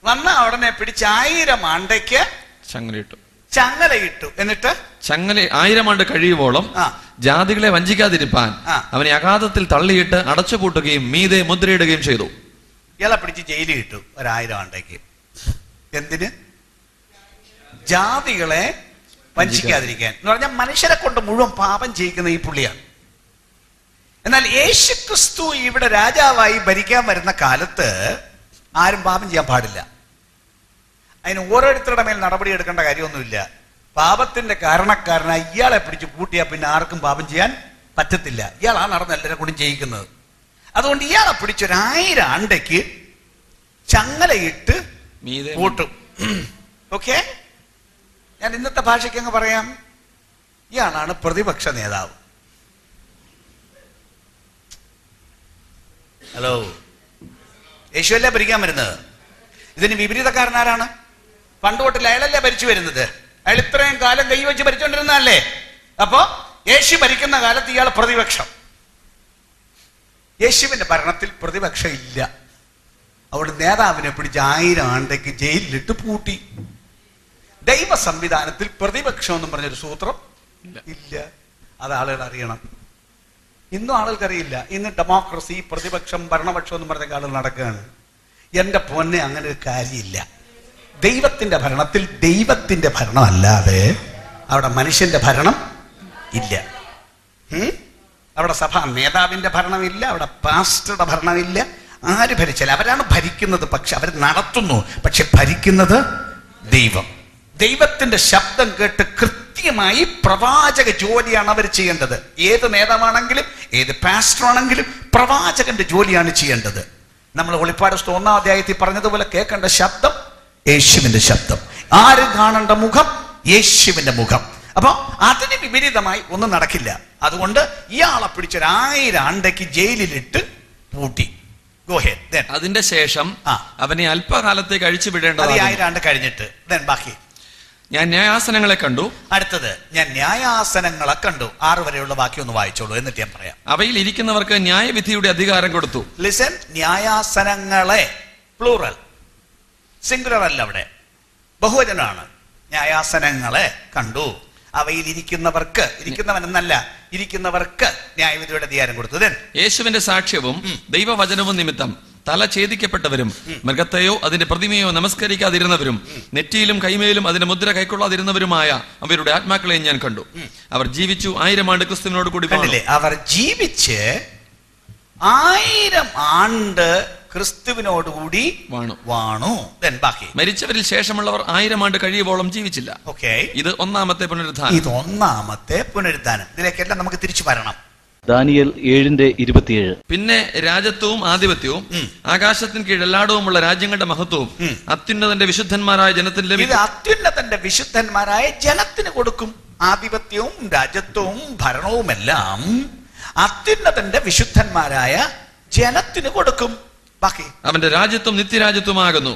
വന്ന ഉടനെ പിടിച്ച് 1000 ആണ്ടയ്ക്ക് ചങ്ങലയിട്ടു. എന്നിട്ട് 1000 ആണ്ട് കഴിയുവോളം ജാതികളെ വഞ്ചിക്കാതിരിപ്പാൻ അവനെ അഗാധത്തിൽ തള്ളിയിട്ട് അടച്ചുപൂട്ടുകയും മീതെ മുദ്രയിടുകയും ചെയ്തു. ഇയാളെ പിടിച്ച് ജയിലിൽ ഇട്ടു 1000 ആണ്ടേക്ക്. എന്തിന്? ജാതികളെ വഞ്ചിക്കാതിരിക്കാൻ എന്ന് പറഞ്ഞാൽ മനുഷ്യരെ കൊണ്ട് മുഴുവൻ പാപം ചെയ്യിക്കുന്ന ഈ പുള്ളിയാണ്. എന്നാൽ യേശുക്രിസ്തു ഇവിടെ രാജാവായി ഭരിക്കാൻ വരുന്ന കാലത്ത് ആരും പാപം ചെയ്യാൻ പാടില്ല. അതിന് ഓരോരുത്തരുടെ മേൽ നടപടി എടുക്കേണ്ട കാര്യമൊന്നുമില്ല. പാപത്തിന്റെ കാരണക്കാരനായി ഇയാളെ പിടിച്ച് പൂട്ടിയാൽ പിന്നെ ആർക്കും പാപം ചെയ്യാൻ പറ്റത്തില്ല. ഇയാളാണ് നടന്ന് എല്ലാവരെ കൊണ്ടും ചെയ്യിക്കുന്നത്. അതുകൊണ്ട് ഇയാളെ പിടിച്ചൊരു 1000 ആണ്ടയ്ക്ക് ചങ്ങലയിട്ട് പൂട്ടും. ഓക്കെ. ഞാൻ ഇന്നത്തെ ഭാഷയ്ക്ക് അങ്ങ് പറയാം, ഇയാളാണ് പ്രതിപക്ഷ നേതാവ്. ഹലോ, യേശുവല്ലേ ഭരിക്കാൻ വരുന്നത്. ഇതിന് വിപരീതക്കാരനാരാണ്? പണ്ടുതൊട്ടിൽ അയാളല്ലേ ഭരിച്ചു വരുന്നത്. അയാൾ ഇത്രയും കാലം കൈവച്ച് ഭരിച്ചുകൊണ്ടിരുന്നതല്ലേ. അപ്പോ യേശു ഭരിക്കുന്ന കാലത്ത് ഇയാൾ പ്രതിപക്ഷം. യേശുവിന്റെ ഭരണത്തിൽ പ്രതിപക്ഷം ഇല്ല. അവിടെ നേതാവിനെ പിടിച്ച് 1000 ആണ്ടയ്ക്ക് ജയിലിലിട്ട് പൂട്ടി. ദൈവ സംവിധാനത്തിൽ പ്രതിപക്ഷം എന്നും പറഞ്ഞൊരു സൂത്രം ഇല്ല. അത് ആളുകൾ അറിയണം. ഇന്നും ആളുകൾക്ക് അറിയില്ല. ഇന്ന് ഡെമോക്രസി, പ്രതിപക്ഷം, ഭരണപക്ഷം എന്നും പറഞ്ഞ ആളുകൾ നടക്കുകയാണ്. എന്റെ പൊന്നെ, അങ്ങനെ ഒരു കാര്യമില്ല. ദൈവത്തിന്റെ ഭരണത്തിൽ ദൈവത്തിന്റെ ഭരണം അല്ലാതെ അവിടെ മനുഷ്യന്റെ ഭരണം ഇല്ല. അവിടെ സഭാ നേതാവിന്റെ ഭരണമില്ല, അവിടെ പാസ്റ്ററുടെ ഭരണമില്ല. ആര് ഭരിച്ചാലും അവരാണ് ഭരിക്കുന്നത്, പക്ഷെ അവർ നടത്തുന്നു. പക്ഷെ ഭരിക്കുന്നത് ദൈവം. ദൈവത്തിന്റെ ശബ്ദം കേട്ട് കൃത്യമായി പ്രവാചക ജോലിയാണ് അവർ ചെയ്യേണ്ടത്. ഏത് നേതാവാണെങ്കിലും ഏത് പാസ്റ്റർ ആണെങ്കിലും പ്രവാചകന്റെ ജോലിയാണ് ചെയ്യേണ്ടത്. നമ്മൾ വെളിപ്പാട് 1-ാം അധ്യായത്തിൽ പറഞ്ഞതുപോലെ കേൾക്കേണ്ട ശബ്ദം യേശുവിന്റെ ശബ്ദം, ആരും കാണേണ്ട മുഖം യേശുവിന്റെ മുഖം. അപ്പൊ അതിന് വിപരീതമായി ഒന്നും നടക്കില്ല. അതുകൊണ്ട് ഇയാളെ പിടിച്ചൊരു 1000 ആണ്ടയ്ക്ക് ജയിലിലിട്ട് പൂട്ടി. അതിന്റെ ശേഷം അവനെ അല്പകാലത്തേക്ക് അഴിച്ചു വിടേണ്ടത്. 1000 ആണ്ട് കഴിഞ്ഞിട്ട് ബാക്കി ഞാൻ ന്യായാസനങ്ങളെ കണ്ടു. അടുത്തത് ഞാൻ ന്യായാസനങ്ങളെ കണ്ടു. 6 വരെയുള്ള ബാക്കി ഒന്ന് വായിച്ചോളൂ, എന്നിട്ട് ഞാൻ പറയാം. അവയിൽ ഇരിക്കുന്നവർക്ക് ന്യായവിധിയുടെ അധികാരം കൊടുത്തു. ലിസൺ, ന്യായാസനങ്ങളെ, പ്ലൂറൽ, സിംഗുലർ അല്ല, അവിടെ ബഹുവചനമാണ്. ന്യായാസനങ്ങളെ കണ്ടു. അവയിൽ ഇരിക്കുന്നവർക്ക്, ഇരിക്കുന്നവനെന്നല്ല, ഇരിക്കുന്നവർക്ക് ന്യായവിധിയുടെ അധികാരം കൊടുത്തു. യേശുവിന്റെ സാക്ഷ്യവും ദൈവവചനവും നിമിത്തം തല ഛേദിക്കപ്പെട്ടവരും മൃഗത്തെയോ അതിന്റെ പ്രതിമയോ നമസ്കരിക്കാതിരുന്നവരും നെറ്റിയിലും കൈമേലും അതിന്റെ മുദ്ര കൈക്കൊള്ളാതിരുന്നവരുമായ അവരുടെ ആത്മാക്കളെയും ഞാൻ കണ്ടു. അവർ ജീവിച്ചു 1000 ആണ്ട് ക്രിസ്തുവിനോട് കൂടി. അവർ ജീവിച്ച് 1000 ആണ്ട് ക്രിസ്തുവിനോടുകൂടി വാണു. ബാക്കി മരിച്ചവരിൽ ശേഷമുള്ളവർ 1000 ആണ്ട് കഴിയുവോളം ജീവിച്ചില്ല. ഓക്കെ, ഇത് ഒന്നാമത്തെ പുനരുദ്ധാനം. ഇത് ഒന്നാമത്തെ പുനരുദ്ധാനം. ഇതിലേക്കെല്ലാം നമുക്ക് തിരിച്ചു വരണം. ദാനിയേൽ 7:27. പിന്നെ രാജത്വവും ആധിപത്യവും ആകാശത്തിന് കീഴ് എല്ലായിടവുമുള്ള രാജ്യങ്ങളുടെ മഹത്വവും അത്യുന്നതന്റെ വിശുദ്ധന്മാരായ ജനത്തിന് ലഭിക്കും. ഇത് അത്യുന്നതന്റെ വിശുദ്ധന്മാരായ ജനത്തിന് കൊടുക്കും. ആധിപത്യവും രാജത്വവും ഭരണവുമെല്ലാം അത്യുന്നതന്റെ വിശുദ്ധന്മാരായ ജനത്തിന് കൊടുക്കും. ബാക്കി അവന്റെ രാജ്യത്വം നിത്യരാജ്യത്വമാകുന്നു.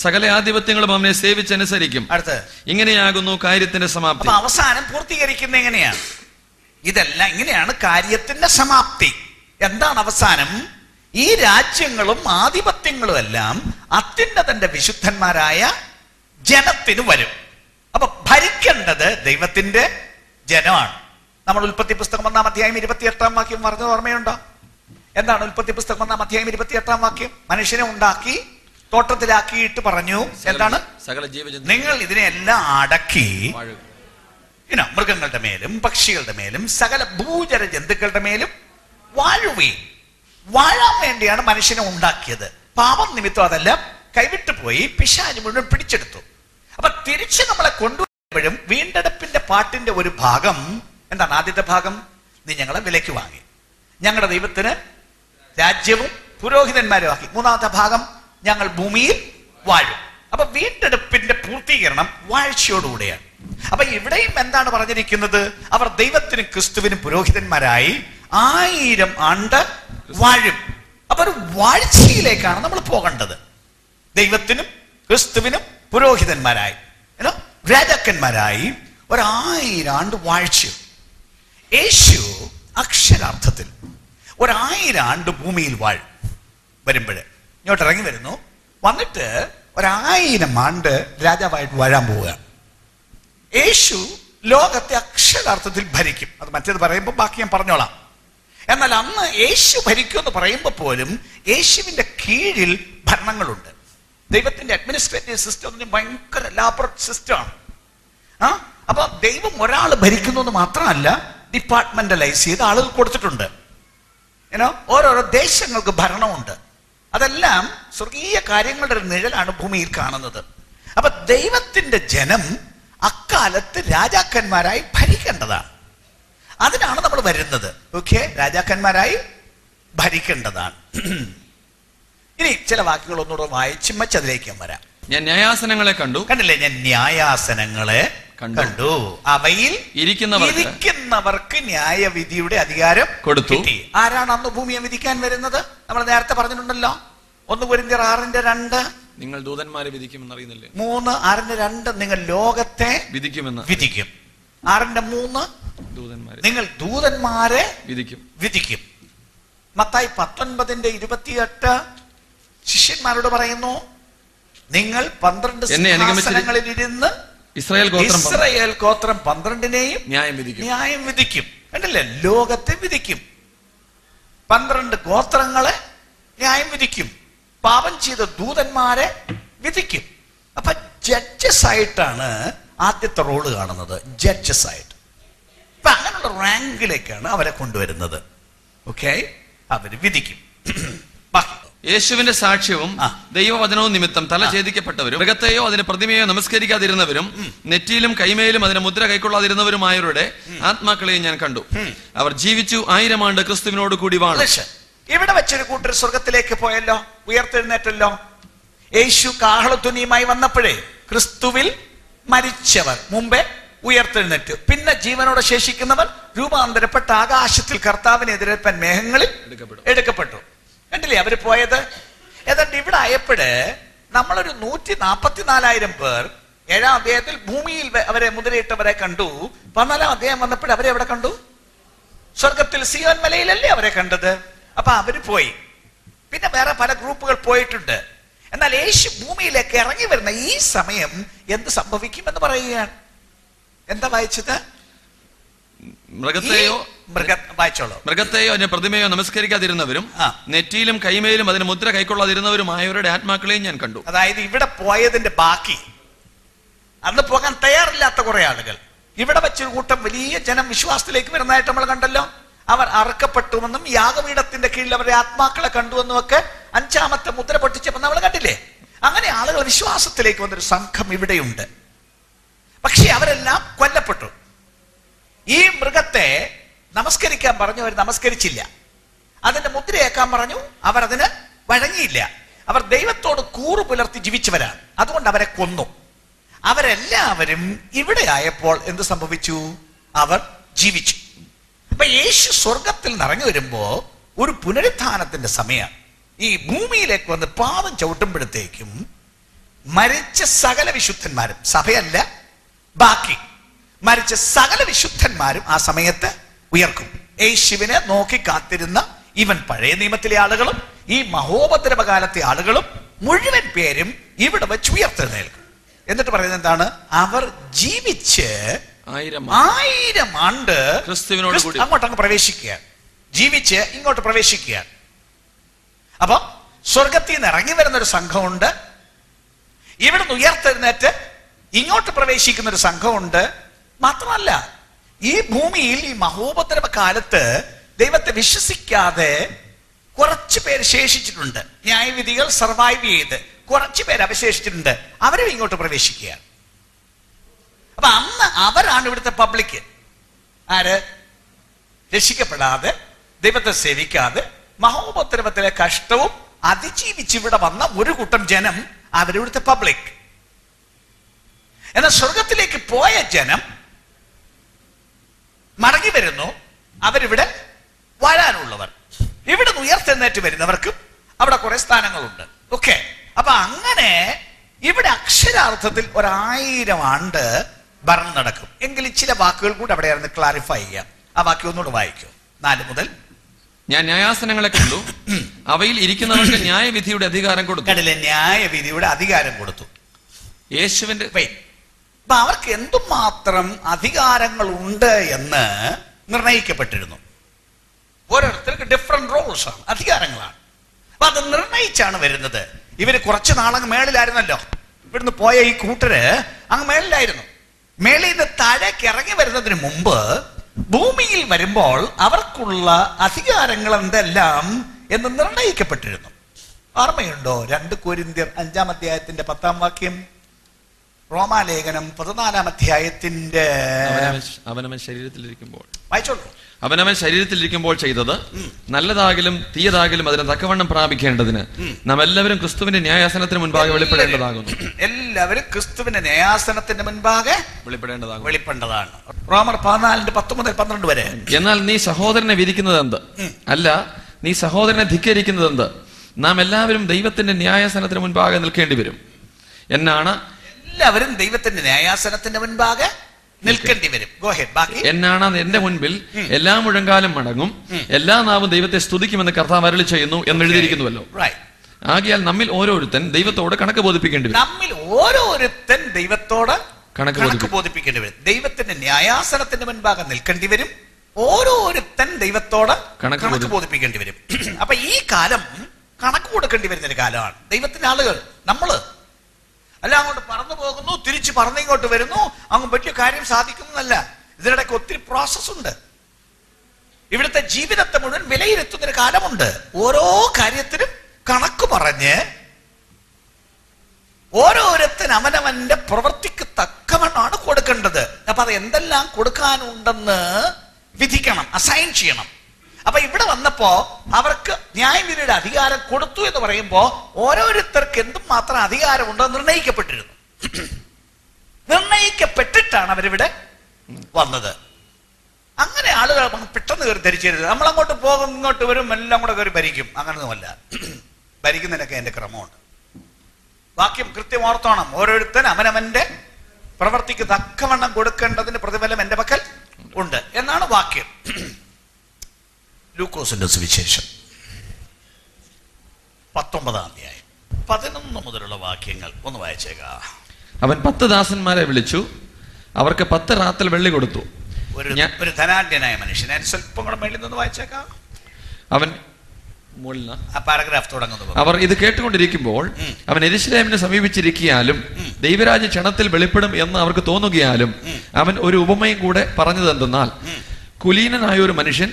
സകല ആധിപത്യങ്ങളും അവനെ സേവിച്ചനുസരിക്കും. അടുത്ത് ഇങ്ങനെയാകുന്നു കാര്യത്തിന്റെ സമാപ്തി. അവസാനം പൂർത്തീകരിക്കുന്ന എങ്ങനെയാണ്? ഇതെല്ലാം ഇങ്ങനെയാണ് കാര്യത്തിന്റെ സമാപ്തി. എന്താണ് അവസാനം? ഈ രാജ്യങ്ങളും ആധിപത്യങ്ങളും എല്ലാം അത്യുന്നതന്റെ വിശുദ്ധന്മാരായ ജനത്തിന് വരും. അപ്പൊ ഭരിക്കേണ്ടത് ദൈവത്തിന്റെ ജനമാണ്. നമ്മൾ ഉൽപ്പത്തി പുസ്തകം 1-ാം അധ്യായം 28-ാം വാക്യം പറഞ്ഞത് ഓർമ്മയുണ്ടോ? എന്താണ് ഉൽപ്പത്തി പുസ്തകം 1-ാം അധ്യായം 28-ാം വാക്യം? മനുഷ്യനെ ഉണ്ടാക്കി തോട്ടത്തിലാക്കിയിട്ട് പറഞ്ഞു എന്താണ്? നിങ്ങൾ ഇതിനെല്ലാം അടക്കി മൃഗങ്ങളുടെ മേലും പക്ഷികളുടെ മേലും സകല ഭൂചര ജന്തുക്കളുടെ മേലും വാഴുകയും. വാഴാൻ വേണ്ടിയാണ് മനുഷ്യനെ ഉണ്ടാക്കിയത്. പാപം നിമിത്തം അതെല്ലാം കൈവിട്ടു പോയി, പിശാച് മുഴുവൻ പിടിച്ചെടുത്തു. അപ്പൊ തിരിച്ച് നമ്മളെ കൊണ്ടുവരുമ്പോഴും വീണ്ടെടുപ്പിന്റെ പാട്ടിന്റെ ഒരു ഭാഗം എന്താണ്? ആദ്യത്തെ ഭാഗം, നീ ഞങ്ങളെ വിലയ്ക്ക് വാങ്ങി, ഞങ്ങളുടെ ദൈവത്തിന് രാജ്യവും പുരോഹിതന്മാരും ആക്കി. മൂന്നാമത്തെ ഭാഗം, ഞങ്ങൾ ഭൂമിയിൽ വാഴും. അപ്പൊ വീണ്ടെടുപ്പിന്റെ പൂർത്തീകരണം വാഴ്ചയോടുകൂടിയാണ്. അപ്പൊ ഇവിടെയും എന്താണ് പറഞ്ഞിരിക്കുന്നത്? അവർ ദൈവത്തിനും ക്രിസ്തുവിനും പുരോഹിതന്മാരായി 1000 ആണ്ട് വാഴും. അപ്പൊ ഒരു വാഴ്ചയിലേക്കാണ് നമ്മൾ പോകേണ്ടത്. ദൈവത്തിനും ക്രിസ്തുവിനും പുരോഹിതന്മാരായി, രാജാക്കന്മാരായി 1000 ആണ്ട് വാഴ്ച. യേശു അക്ഷരാർത്ഥത്തിൽ 1000 ആണ്ട് ഭൂമിയിൽ വാഴും. വരുമ്പോഴേ ഇങ്ങോട്ട് ഇറങ്ങി വരുന്നു, വന്നിട്ട് 1000 ആണ്ട് രാജാവായിട്ട് വാഴാൻ പോവുകയാണ്. യേശു ലോകത്തെ അക്ഷരാർത്ഥത്തിൽ ഭരിക്കും. അത് മറ്റേത് പറയുമ്പോൾ ബാക്കി ഞാൻ പറഞ്ഞോളാം. എന്നാൽ അന്ന് യേശു ഭരിക്കും എന്ന് പറയുമ്പോൾ പോലും യേശുവിന്റെ കീഴിൽ ഭരണങ്ങളുണ്ട്. ദൈവത്തിന്റെ അഡ്മിനിസ്ട്രേറ്റീവ് സിസ്റ്റം ഭയങ്കര ലാബറേറ്റ് സിസ്റ്റമാണ്. അപ്പൊ ദൈവം ഒരാൾ ഭരിക്കുന്നു എന്ന് മാത്രമല്ല, ഡിപ്പാർട്ട്മെന്റലൈസ് ചെയ്ത് ആളുകൾ കൊടുത്തിട്ടുണ്ട്. ഓരോരോ ദേശങ്ങൾക്ക് ഭരണമുണ്ട്. അതെല്ലാം സ്വർഗീയ കാര്യങ്ങളുടെ ഒരു നിഴലാണ് ഭൂമിയിൽ കാണുന്നത്. അപ്പൊ ദൈവത്തിന്റെ ജനം അക്കാലത്ത് രാജാക്കന്മാരായി ഭരിക്കേണ്ടതാണ്. അതിനാണ് നമ്മൾ വരുന്നത്. ഓക്കെ, രാജാക്കന്മാരായി ഭരിക്കേണ്ടതാണ്. ഇനി ചില വാക്കുകൾ ഒന്നുകൂടെ വായിച്ച് മറ്റതിലേക്ക് വരാം. ഞാൻ ന്യായാസനങ്ങളെ കണ്ടു. കണ്ടില്ലേ? ഞാൻ ന്യായാസനങ്ങളെ കണ്ടു. അവയിൽ ഇരിക്കുന്നവർക്ക് ന്യായവിധിയുടെ അധികാരം കൊടുത്തു. ആരാണ് അന്ന് ഭൂമിയെ വിധിക്കാൻ വരുന്നത്? നമ്മൾ നേരത്തെ പറഞ്ഞിട്ടുണ്ടല്ലോ. 1 കൊരിന്ത്യർ 6:2, നിങ്ങൾ ദൂതന്മാരെ വിധിക്കുമെന്ന് അറിയുന്നില്ലേ? 3:6-2, നിങ്ങൾ ലോകത്തെ വിധിക്കും. 6:3, നിങ്ങൾ ദൂതന്മാരെ വിധിക്കും. മത്തായി 19:28 ശിഷ്യന്മാരോട് പറയുന്നു, നിങ്ങൾ 12 സിംഹാസനങ്ങളിൽ ഇരുന്ന് ഇസ്രായേൽ ഗോത്രം 12-നെയും ന്യായം വിധിക്കും. കണ്ടില്ലേ? ലോകത്തെ വിധിക്കും. 12 ഗോത്രങ്ങളെ ന്യായം വിധിക്കും. പാപം ചെയ്ത ദൂതന്മാരെ വിധിക്കും. അപ്പൊ ജഡ്ജസ് ആയിട്ടാണ് ആദ്യത്തെ റോള് കാണുന്നത്. ജഡ്ജസ് ആയിട്ട്. അപ്പൊ അങ്ങനെയുള്ള റാങ്കിലേക്കാണ് അവരെ കൊണ്ടുവരുന്നത്. ഓക്കെ, അവര് വിധിക്കും. യേശുവിന്റെ സാക്ഷ്യവും ദൈവവചനവും നിമിത്തം തല ഛേദിക്കപ്പെട്ടവരും മൃഗത്തെയോ അതിന് പ്രതിമയോ നമസ്കരിക്കാതിരുന്നവരും നെറ്റിയിലും കൈമേലും അതിന് മുദ്ര കൈക്കൊള്ളാതിരുന്നവരുമായവരുടെ ആത്മാക്കളെയും ഞാൻ കണ്ടു. അവർ ജീവിച്ചു 1000 ആണ്ട് ക്രിസ്തുവിനോട് കൂടി വാണു. ഇവിടെ വെച്ചൊരു കൂട്ടർ സ്വർഗത്തിലേക്ക് പോയല്ലോ, ഉയർത്തെഴുന്നേറ്റല്ലോ. യേശു കാഹളധ്വനിയുമായി വന്നപ്പോഴേ ക്രിസ്തുവിൽ മരിച്ചവർ മുമ്പേ ഉയർത്തെഴുന്നേറ്റു. പിന്നെ ജീവനോടെ ശേഷിക്കുന്നവർ രൂപാന്തരപ്പെട്ട ആകാശത്തിൽ കർത്താവിനെതിരേൽപ്പാൻ മേഘങ്ങളിൽ എടുക്കപ്പെട്ടു. കണ്ടില്ലേ അവര് പോയത്? ഏതാണ്ട് ഇവിടെ ആയപ്പോഴ് നമ്മളൊരു 144,000 പേർ 7-ാം അധ്യായത്തിൽ ഭൂമിയിൽ അവരെ മുദ്രയിട്ടവരെ കണ്ടു. 14-ാം അധ്യായം വന്നപ്പോൾ അവരെ എവിടെ കണ്ടു? സ്വർഗത്തിൽ സിയോൻ മലയിലല്ലേ അവരെ കണ്ടത്. അപ്പൊ അവര് പോയി. പിന്നെ വേറെ പല ഗ്രൂപ്പുകൾ പോയിട്ടുണ്ട്. എന്നാൽ യേശു ഭൂമിയിലേക്ക് ഇറങ്ങി വരുന്ന ഈ സമയം എന്ത് സംഭവിക്കുമെന്ന് പറയുകയാണ്. എന്താ വായിച്ചത്? മൃഗത്തെയോ അതിന് പ്രതിമയോ നമസ്കരിക്കാതിരുന്നവരും നെറ്റിയിലും കൈമേലും അതിന് മുദ്ര കൈക്കൊള്ളാതിരുന്നവരുമായവരുടെ ആത്മാക്കളെയും ഞാൻ കണ്ടു. അതായത് ഇവിടെ പോയതിന്റെ ബാക്കി, അന്ന് പോകാൻ തയ്യാറില്ലാത്ത കുറെ ആളുകൾ, ഇവിടെ വെച്ചൊരു കൂട്ടം വലിയ ജനം വിശ്വാസത്തിലേക്ക് വരുന്നതായിട്ട് നമ്മൾ കണ്ടല്ലോ. അവർ അറുക്കപ്പെട്ടുവെന്നും യാഗപീഠത്തിന്റെ കീഴിൽ അവരുടെ ആത്മാക്കളെ കണ്ടുവെന്നും ഒക്കെ 5ാമത്തെ മുദ്ര പൊട്ടിച്ചപ്പോൾ നമ്മൾ കണ്ടില്ലേ? അങ്ങനെ ആളുകൾ വിശ്വാസത്തിലേക്ക് വന്നൊരു സംഘം ഇവിടെയുണ്ട്. പക്ഷെ അവരെല്ലാം കൊല്ലപ്പെട്ടു. ഈ മൃഗത്തെ നമസ്കരിക്കാൻ പറഞ്ഞു, അവർ നമസ്കരിച്ചില്ല. അതിന്റെ മുദ്രയേക്കാൻ പറഞ്ഞു, അവർ അതിന് വഴങ്ങിയില്ല. അവർ ദൈവത്തോട് കൂറു പുലർത്തി ജീവിച്ചവരാണ്. അതുകൊണ്ട് അവരെ കൊന്നു. അവരെല്ലാവരും ഇവിടെ ആയപ്പോൾ എന്ത് സംഭവിച്ചു? അവർ ജീവിച്ചു. അപ്പൊ യേശു സ്വർഗത്തിൽ നിറങ്ങി വരുമ്പോ ഒരു പുനരുത്ഥാനത്തിന്റെ സമയം. ഈ ഭൂമിയിലേക്ക് വന്ന് പാദം ചവിട്ടുമ്പോഴത്തേക്കും മരിച്ച സകല വിശുദ്ധന്മാരും, സഭയല്ല ബാക്കി മരിച്ച സകല വിശുദ്ധന്മാരും ആ സമയത്ത് ഉയർക്കും. യേശുവിനെ നോക്കി കാത്തിരുന്ന ഇവൻ പഴയ നിയമത്തിലെ ആളുകളും ഈ മഹോപദ്രവകാലത്തെ ആളുകളും മുഴുവൻ പേരും ഇവിടെ വെച്ച് ഉയർത്തെഴുന്നേൽക്കും. എന്നിട്ട് പറയുന്നത് എന്താണ്? അവർ ജീവിച്ച് 1000 ആണ്ട് അങ്ങോട്ടങ്ങ് പ്രവേശിക്കുക, ജീവിച്ച് ഇങ്ങോട്ട് പ്രവേശിക്കുക. അപ്പൊ സ്വർഗത്തിൽ നിന്ന് ഇറങ്ങി വരുന്ന ഒരു സംഘമുണ്ട്, ഇവിടുന്ന് ഉയർത്തെഴുന്നേറ്റ് ഇങ്ങോട്ട് പ്രവേശിക്കുന്ന ഒരു സംഘമുണ്ട്. മാത്രമല്ല, ഈ ഭൂമിയിൽ ഈ മഹോപദ്രവ കാലത്ത് ദൈവത്തെ വിശ്വസിക്കാതെ കുറച്ചു പേര് ശേഷിച്ചിട്ടുണ്ട്. ന്യായവിധികൾ സർവൈവ് ചെയ്ത് കുറച്ചു പേര് അവശേഷിച്ചിട്ടുണ്ട്. അവരും ഇങ്ങോട്ട് പ്രവേശിക്കുക. അപ്പൊ അന്ന് അവരാണ് ഇവിടുത്തെ പബ്ലിക്. ആര്? രക്ഷിക്കപ്പെടാതെ ദൈവത്തെ സേവിക്കാതെ മഹോപദ്രവത്തിലെ കഷ്ടവും അതിജീവിച്ച് ഇവിടെ വന്ന ഒരു കൂട്ടം ജനം, അവരിവിടുത്തെ പബ്ലിക്. എന്നാൽ സ്വർഗത്തിലേക്ക് പോയ ജനം മടങ്ങി വരുന്നു. അവരിവിടെ വരാനുള്ളവർ. ഇവിടെ ഉയർത്തെഴുന്നേറ്റ് വരുന്നവർക്കും അവിടെ കുറെ സ്ഥാനങ്ങളുണ്ട്. ഓക്കെ. അപ്പൊ അങ്ങനെ ഇവിടെ അക്ഷരാർത്ഥത്തിൽ 1000 ആണ്ട് ഭരണം നടക്കും. എങ്കിൽ ചില വാക്കുകൾ കൂടെ അവിടെ ആയിരുന്നു ക്ലാരിഫൈ ചെയ്യാം. ആ വാക്യം ഒന്നുകൂടെ വായിക്കൂ. 4 മുതൽ. ഞാൻ ന്യായാസനങ്ങളെ കണ്ടു, അവയിൽ ഇരിക്കുന്നവർക്ക് ന്യായവിധിയുടെ അധികാരം കൊടുത്തു. കണ്ടില്ലേ? ന്യായവിധിയുടെ അധികാരം കൊടുത്തു. യേശുവിന്റെ അപ്പൊ അവർക്ക് എന്തുമാത്രം അധികാരങ്ങൾ ഉണ്ട് എന്ന് നിർണയിക്കപ്പെട്ടിരുന്നു. ഓരോരുത്തർക്ക് ഡിഫറെന്റ് റോൾസ് ആണ്, അധികാരങ്ങളാണ്. അപ്പൊ അത് നിർണയിച്ചാണ് വരുന്നത്. ഇവര് കുറച്ചു നാളങ്ങ് മേളിലായിരുന്നല്ലോ. ഇവിടുന്ന് പോയ ഈ കൂട്ടര് അങ്ങ് മേളിലായിരുന്നു. മേളിൽ നിന്ന് താഴേക്ക് ഇറങ്ങി വരുന്നതിന് മുമ്പ് ഭൂമിയിൽ വരുമ്പോൾ അവർക്കുള്ള അധികാരങ്ങൾ എന്തെല്ലാം എന്ന് നിർണയിക്കപ്പെട്ടിരുന്നു. ഓർമ്മയുണ്ടോ? 2 കൊരിന്ത്യർ 5-ാം അധ്യായത്തിന്റെ 10-ാം വാക്യം, റോമാലേഖനം 14-ാം അധ്യായത്തിന്റെ അവനവൻ ശരീരത്തിലിരിക്കുമ്പോൾ വായിച്ചോളൂ. അവനവൻ ശരീരത്തിലിരിക്കുമ്പോൾ ചെയ്തത് നല്ലതാകിലും തീയതാകിലും അതിനെ തക്കവണ്ണം പ്രാപിക്കേണ്ടതിന് നാം എല്ലാവരും ക്രിസ്തുവിന്റെ ന്യായാസനത്തിന് മുൻപാകെ വെളിപ്പെടേണ്ടതാകുന്നു. എല്ലാവരും ക്രിസ്തുവിന്റെ ന്യായാസനത്തിന്റെ മുൻപാകെ വെളിപ്പെടേണ്ടതാണ്. റോമർ 14:10-12 വരെ. എന്നാൽ നീ സഹോദരനെ വിധിക്കുന്നത് എന്ത്? അല്ല, നീ സഹോദരനെ ധിക്കരിക്കുന്നത് എന്ത്? നാം എല്ലാവരും ദൈവത്തിന്റെ ന്യായാസനത്തിന് മുൻപാകെ നിൽക്കേണ്ടി വരും. എല്ലാവരും ദൈവത്തിന്റെ ന്യായാസനത്തിന്റെ മുൻപാകെ നിൽക്കേണ്ടി വരും. ബാക്കി. എന്നാണ് എന്റെ മുൻപിൽ എല്ലാ മുഴങ്കാലും മടങ്ങും, എല്ലാ നാവും ദൈവത്തെ സ്തുതിക്കുമെന്ന് കർത്താവ് അരുളി ചെയ്യുന്നു എന്ന് എഴുതിയിരിക്കുന്നുവല്ലോ. ആകയാൽ നമ്മിൽ ഓരോരുത്തൻ ദൈവത്തോട് കണക്ക് ബോധിപ്പിക്കേണ്ടി വരും. നമ്മിൽ ഓരോരുത്തൻ ദൈവത്തോട് കണക്ക് ബോധിപ്പിക്കേണ്ടി വരും. ദൈവത്തിന്റെ ന്യായാസനത്തിന്റെ മുൻപാകെ നിൽക്കേണ്ടി വരും. ഓരോരുത്തൻ ദൈവത്തോട് കണക്ക് ബോധിപ്പിക്കേണ്ടി വരും. അപ്പൊ ഈ കാലം കണക്ക് കൊടുക്കേണ്ടി വരുന്ന ഒരു കാലമാണ്. ദൈവത്തിന്റെ ആളുകൾ നമ്മള് അല്ല അങ്ങോട്ട് പറന്നു പോകുന്നു, തിരിച്ച് പറന്നിങ്ങോട്ട് വരുന്നു, അങ്ങ് വലിയ കാര്യം സാധിക്കുന്നതല്ല. ഇതിനിടയ്ക്ക് ഒത്തിരി പ്രോസസ് ഉണ്ട്. ഇവിടുത്തെ ജീവിതത്തെ മുഴുവൻ വിലയിരുത്തുന്നൊരു കാലമുണ്ട്. ഓരോ കാര്യത്തിനും കണക്ക് പറഞ്ഞ് ഓരോരുത്തൻ അവനവന്റെ പ്രവൃത്തിക്ക് തക്കവണ്ണാണ് കൊടുക്കേണ്ടത്. അപ്പൊ അത് എന്തെല്ലാം കൊടുക്കാനുണ്ടെന്ന് വിധിക്കണം, അസൈൻ ചെയ്യണം. അപ്പൊ ഇവിടെ വന്നപ്പോ അവർക്ക് ന്യായവിധിയുടെ അധികാരം കൊടുത്തു എന്ന് പറയുമ്പോ ഓരോരുത്തർക്ക് എന്തും മാത്രം അധികാരമുണ്ടോ നിർണയിക്കപ്പെട്ടിരുന്നു. നിർണയിക്കപ്പെട്ടിട്ടാണ് അവരിവിടെ വന്നത്. അങ്ങനെ ആളുകൾ പെട്ടെന്ന് കയറി ധരിച്ചരുത്, നമ്മളങ്ങോട്ട് പോകും ഇങ്ങോട്ട് വരും എല്ലാം കൂടെ കയറി ഭരിക്കും. അങ്ങനൊന്നുമല്ല. ഭരിക്കുന്നതിനൊക്കെ എന്റെ ക്രമമുണ്ട്. വാക്യം കൃത്യം ഓർത്തോണം. ഓരോരുത്തൻ അവനവന്റെ പ്രവൃത്തിക്ക് തക്കവണ്ണം കൊടുക്കേണ്ടതിന് പ്രതിഫലം എന്റെ പക്കൽ ഉണ്ട് എന്നാണ് വാക്യം. ലൂക്കോസിന്റെ സുവിശേഷം 19-ാം അധ്യായം 11 മുതലുള്ള വാക്യങ്ങൾ ഒന്ന് വായിച്ചേക്കാം. അവൻ 10 ദാസന്മാരെ വിളിച്ചു, അവർക്ക് 10 റാത്തൽ വെള്ളി കൊടുത്തു. ഒരു ധനാഢ്യനായ മനുഷ്യൻ. സ്വല്പം കൂടെ മേളിൽ നിന്ന് വായിച്ചേക്കാം. അവൻ പാരഗ്രാഫ് തുടങ്ങുന്നു. അവർ ഇത് കേട്ടുകൊണ്ടിരിക്കുമ്പോൾ അവൻ യെരൂശലേമിനെ സമീപിച്ചിരിക്കാലും ദൈവരാജ്യ ക്ഷണത്തിൽ വെളിപ്പെടും എന്ന് അവർക്ക് തോന്നുകയാലും അവൻ ഒരു ഉപമയും കൂടെ പറഞ്ഞത് എന്തെന്നാൽ, കുലീനനായ ഒരു മനുഷ്യൻ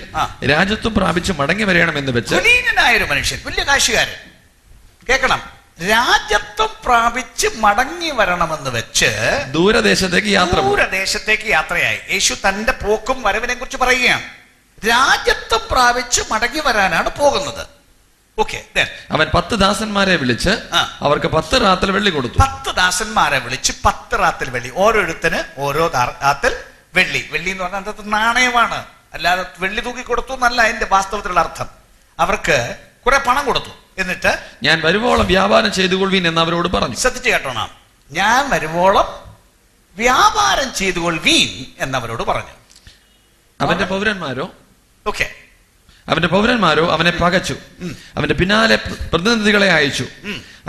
രാജ്യത്വം പ്രാപിച്ച് മടങ്ങി വരണമെന്ന് വെച്ച്. കുലീനനായ ഒരു മനുഷ്യൻ, വലിയ കാശുകാരൻ, കേൾക്കണം, രാജ്യത്വം പ്രാപിച്ച് മടങ്ങി വരണമെന്ന് വെച്ച് ദൂരദേശത്തേക്ക് യാത്രയായി. യേശു തന്റെ പോക്കും വരവിനെ കുറിച്ച് പറയുകയാണ്. രാജ്യത്വം പ്രാപിച്ച് മടങ്ങി വരാനാണ് പോകുന്നത്. അവൻ 10 ദാസന്മാരെ വിളിച്ച് അവർക്ക് 10 റാത്തൽ വെള്ളി കൊടുത്തു. 10 ദാസന്മാരെ വിളിച്ച് 10 റാത്തൽ വെള്ളി, ഓരോരുത്തന് ഓരോ റാത്തൽ വെള്ളി. വെള്ളി എന്ന് പറഞ്ഞാൽ അന്നത്തെ നാണയമാണ്, അല്ലാതെ വെള്ളി തൂക്കി കൊടുത്തു എന്നല്ല അതിന്റെ വാസ്തവത്തിലുള്ള അർത്ഥം. അവർക്ക് കുറെ പണം കൊടുത്തു. എന്നിട്ട് ഞാൻ വരുവോളം വ്യാപാരം ചെയ്തുകൊള്ളുവീൻ എന്ന് അവരോട് പറഞ്ഞു. ശ്രദ്ധിച്ചു കേട്ടോണം, ഞാൻ വരുവോളം വ്യാപാരം ചെയ്തുകൊള്ളുവീൻ എന്നവരോട് പറഞ്ഞു. അവന്റെ പൗരന്മാരോ അവനെ പകച്ചു. അവന്റെ പിന്നാലെ പ്രതിനിധികളെ അയച്ചു.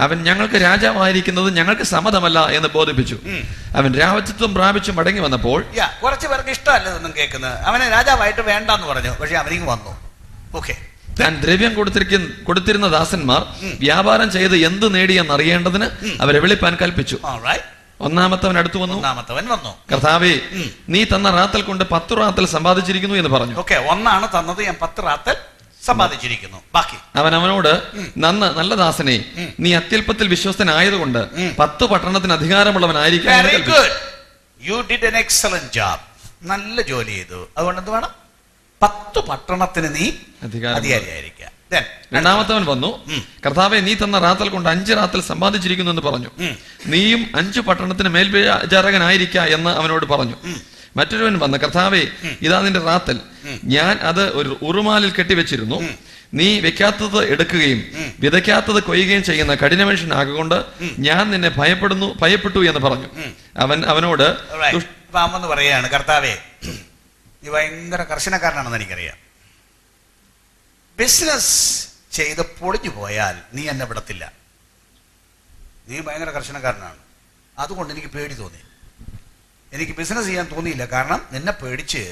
അവൻ ഞങ്ങൾക്ക് രാജാവായിരിക്കുന്നത് ഞങ്ങൾക്ക് സമ്മതമല്ല എന്ന് ബോധിപ്പിച്ചു. അവൻ രാജത്വം പ്രാപിച്ചു മടങ്ങി വന്നപ്പോൾ കുറച്ചു പേർക്ക് ഇഷ്ടമല്ലതൊന്നും കേൾക്കുന്നത്. അവനെ രാജാവായിട്ട് വേണ്ടെന്ന് പറഞ്ഞു, പക്ഷെ അവനിങ്ങ് വന്നു. താൻ ദ്രവ്യം കൊടുത്തിരുന്ന ദാസന്മാർ വ്യാപാരം ചെയ്ത് എന്ത് നേടിയെന്നറിയേണ്ടതിന് അവരെ വിളിപ്പാൻ കൽപ്പിച്ചു. ഒന്നാമത്തവൻ അടുത്തു വന്നു. കർത്താവേ, നീ തന്ന റാത്തൽ കൊണ്ട് 10 റാത്തൽ സമ്പാദിച്ചിരിക്കുന്നു എന്ന് പറഞ്ഞു. ഒന്നാണ് തന്നത്, ഞാൻ 10 റാത്തൽ സമ്പാദിച്ചിരിക്കുന്നു. ബാക്കി അവനോട്, നല്ല ദാസനെ, നീ അത്യല്പത്തിൽ വിശ്വസ്തനായതുകൊണ്ട് 10 പട്ടണത്തിന് അധികാരമുള്ളവനായിരിക്കും. നല്ല ജോലി ചെയ്തു, അതുകൊണ്ട് എന്ത് വേണം? 10 പട്ടണത്തിന് നീ അധികാരിയായിരിക്കുക. രണ്ടാമത്തവൻ വന്നു. കർത്താവെ, നീ തന്ന റാത്തൽ കൊണ്ട് 5 റാത്തൽ സമ്പാദിച്ചിരിക്കുന്നു എന്ന് പറഞ്ഞു. നീയും 5 പട്ടണത്തിന് മേൽവിചാരകനായിരിക്ക എന്ന് അവനോട് പറഞ്ഞു. മറ്റൊരുവൻ വന്ന്, കർത്താവെ, ഇതാ നിന്റെ റാത്തൽ, ഞാൻ അത് ഒരു ഉറുമാലിൽ കെട്ടിവെച്ചിരുന്നു. നീ വെക്കാത്തത് എടുക്കുകയും വിതയ്ക്കാത്തത് കൊയ്യുകയും ചെയ്യുന്ന കഠിന മനുഷ്യനാകൊണ്ട് ഞാൻ നിന്നെ ഭയപ്പെട്ടു എന്ന് പറഞ്ഞു. അവനോട് പറയാണ്, കർത്താവേ, നീ ഭയങ്കര കർശനക്കാരനാണെന്ന് എനിക്കറിയാം. ബിസിനസ് ചെയ്ത് പൊളിഞ്ഞു പോയാൽ നീ എന്നെ വിടത്തില്ല. നീ ഭയങ്കര കർശനക്കാരനാണ്. അതുകൊണ്ട് എനിക്ക് പേടി തോന്നി. എനിക്ക് ബിസിനസ് ചെയ്യാൻ തോന്നിയില്ല. കാരണം നിന്നെ പേടിച്ച്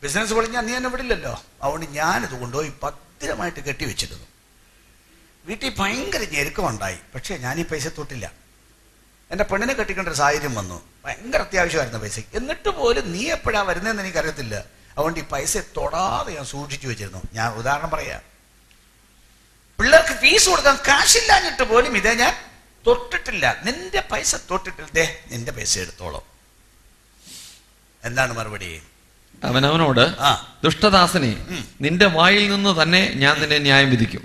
ബിസിനസ് പൊളിഞ്ഞാൽ നീ എന്നെ വിടില്ലല്ലോ. അതുകൊണ്ട് ഞാനിത് കൊണ്ടുപോയി ഭദ്രമായിട്ട് കെട്ടിവെച്ചിരുന്നു. വീട്ടിൽ ഭയങ്കര ഞെരുക്കമുണ്ടായി, പക്ഷേ ഞാൻ ഈ പൈസ തൊട്ടില്ല. എൻ്റെ പെണ്ണിനെ കെട്ടിക്കേണ്ട ഒരു സാഹചര്യം വന്നു, ഭയങ്കര അത്യാവശ്യമായിരുന്ന പൈസ. എന്നിട്ട് പോലും നീ എപ്പോഴാണ് വരുന്നതെന്ന് എനിക്കറിയത്തില്ല. അതുകൊണ്ട് ഈ പൈസ തൊടാതെ ഞാൻ സൂക്ഷിച്ചു വെച്ചിരുന്നു. ഞാൻ ഉദാഹരണം പറയാം, പിള്ളേർക്ക് ഫീസ് കൊടുക്കാൻ കാശില്ലാഞ്ഞിട്ട് പോലും ഇതേ ഞാൻ തൊട്ടിട്ടില്ല. നിന്റെ പൈസ തൊട്ടിട്ടില്ലേ, നിന്റെ പൈസ എടുത്തോളൂ. എന്താണ് മറുപടി? അവനോട്, ദുഷ്ടദാസനെ, നിന്റെ വായിൽ നിന്ന് തന്നെ ഞാൻ നിന്നെ ന്യായം വിധിക്കും.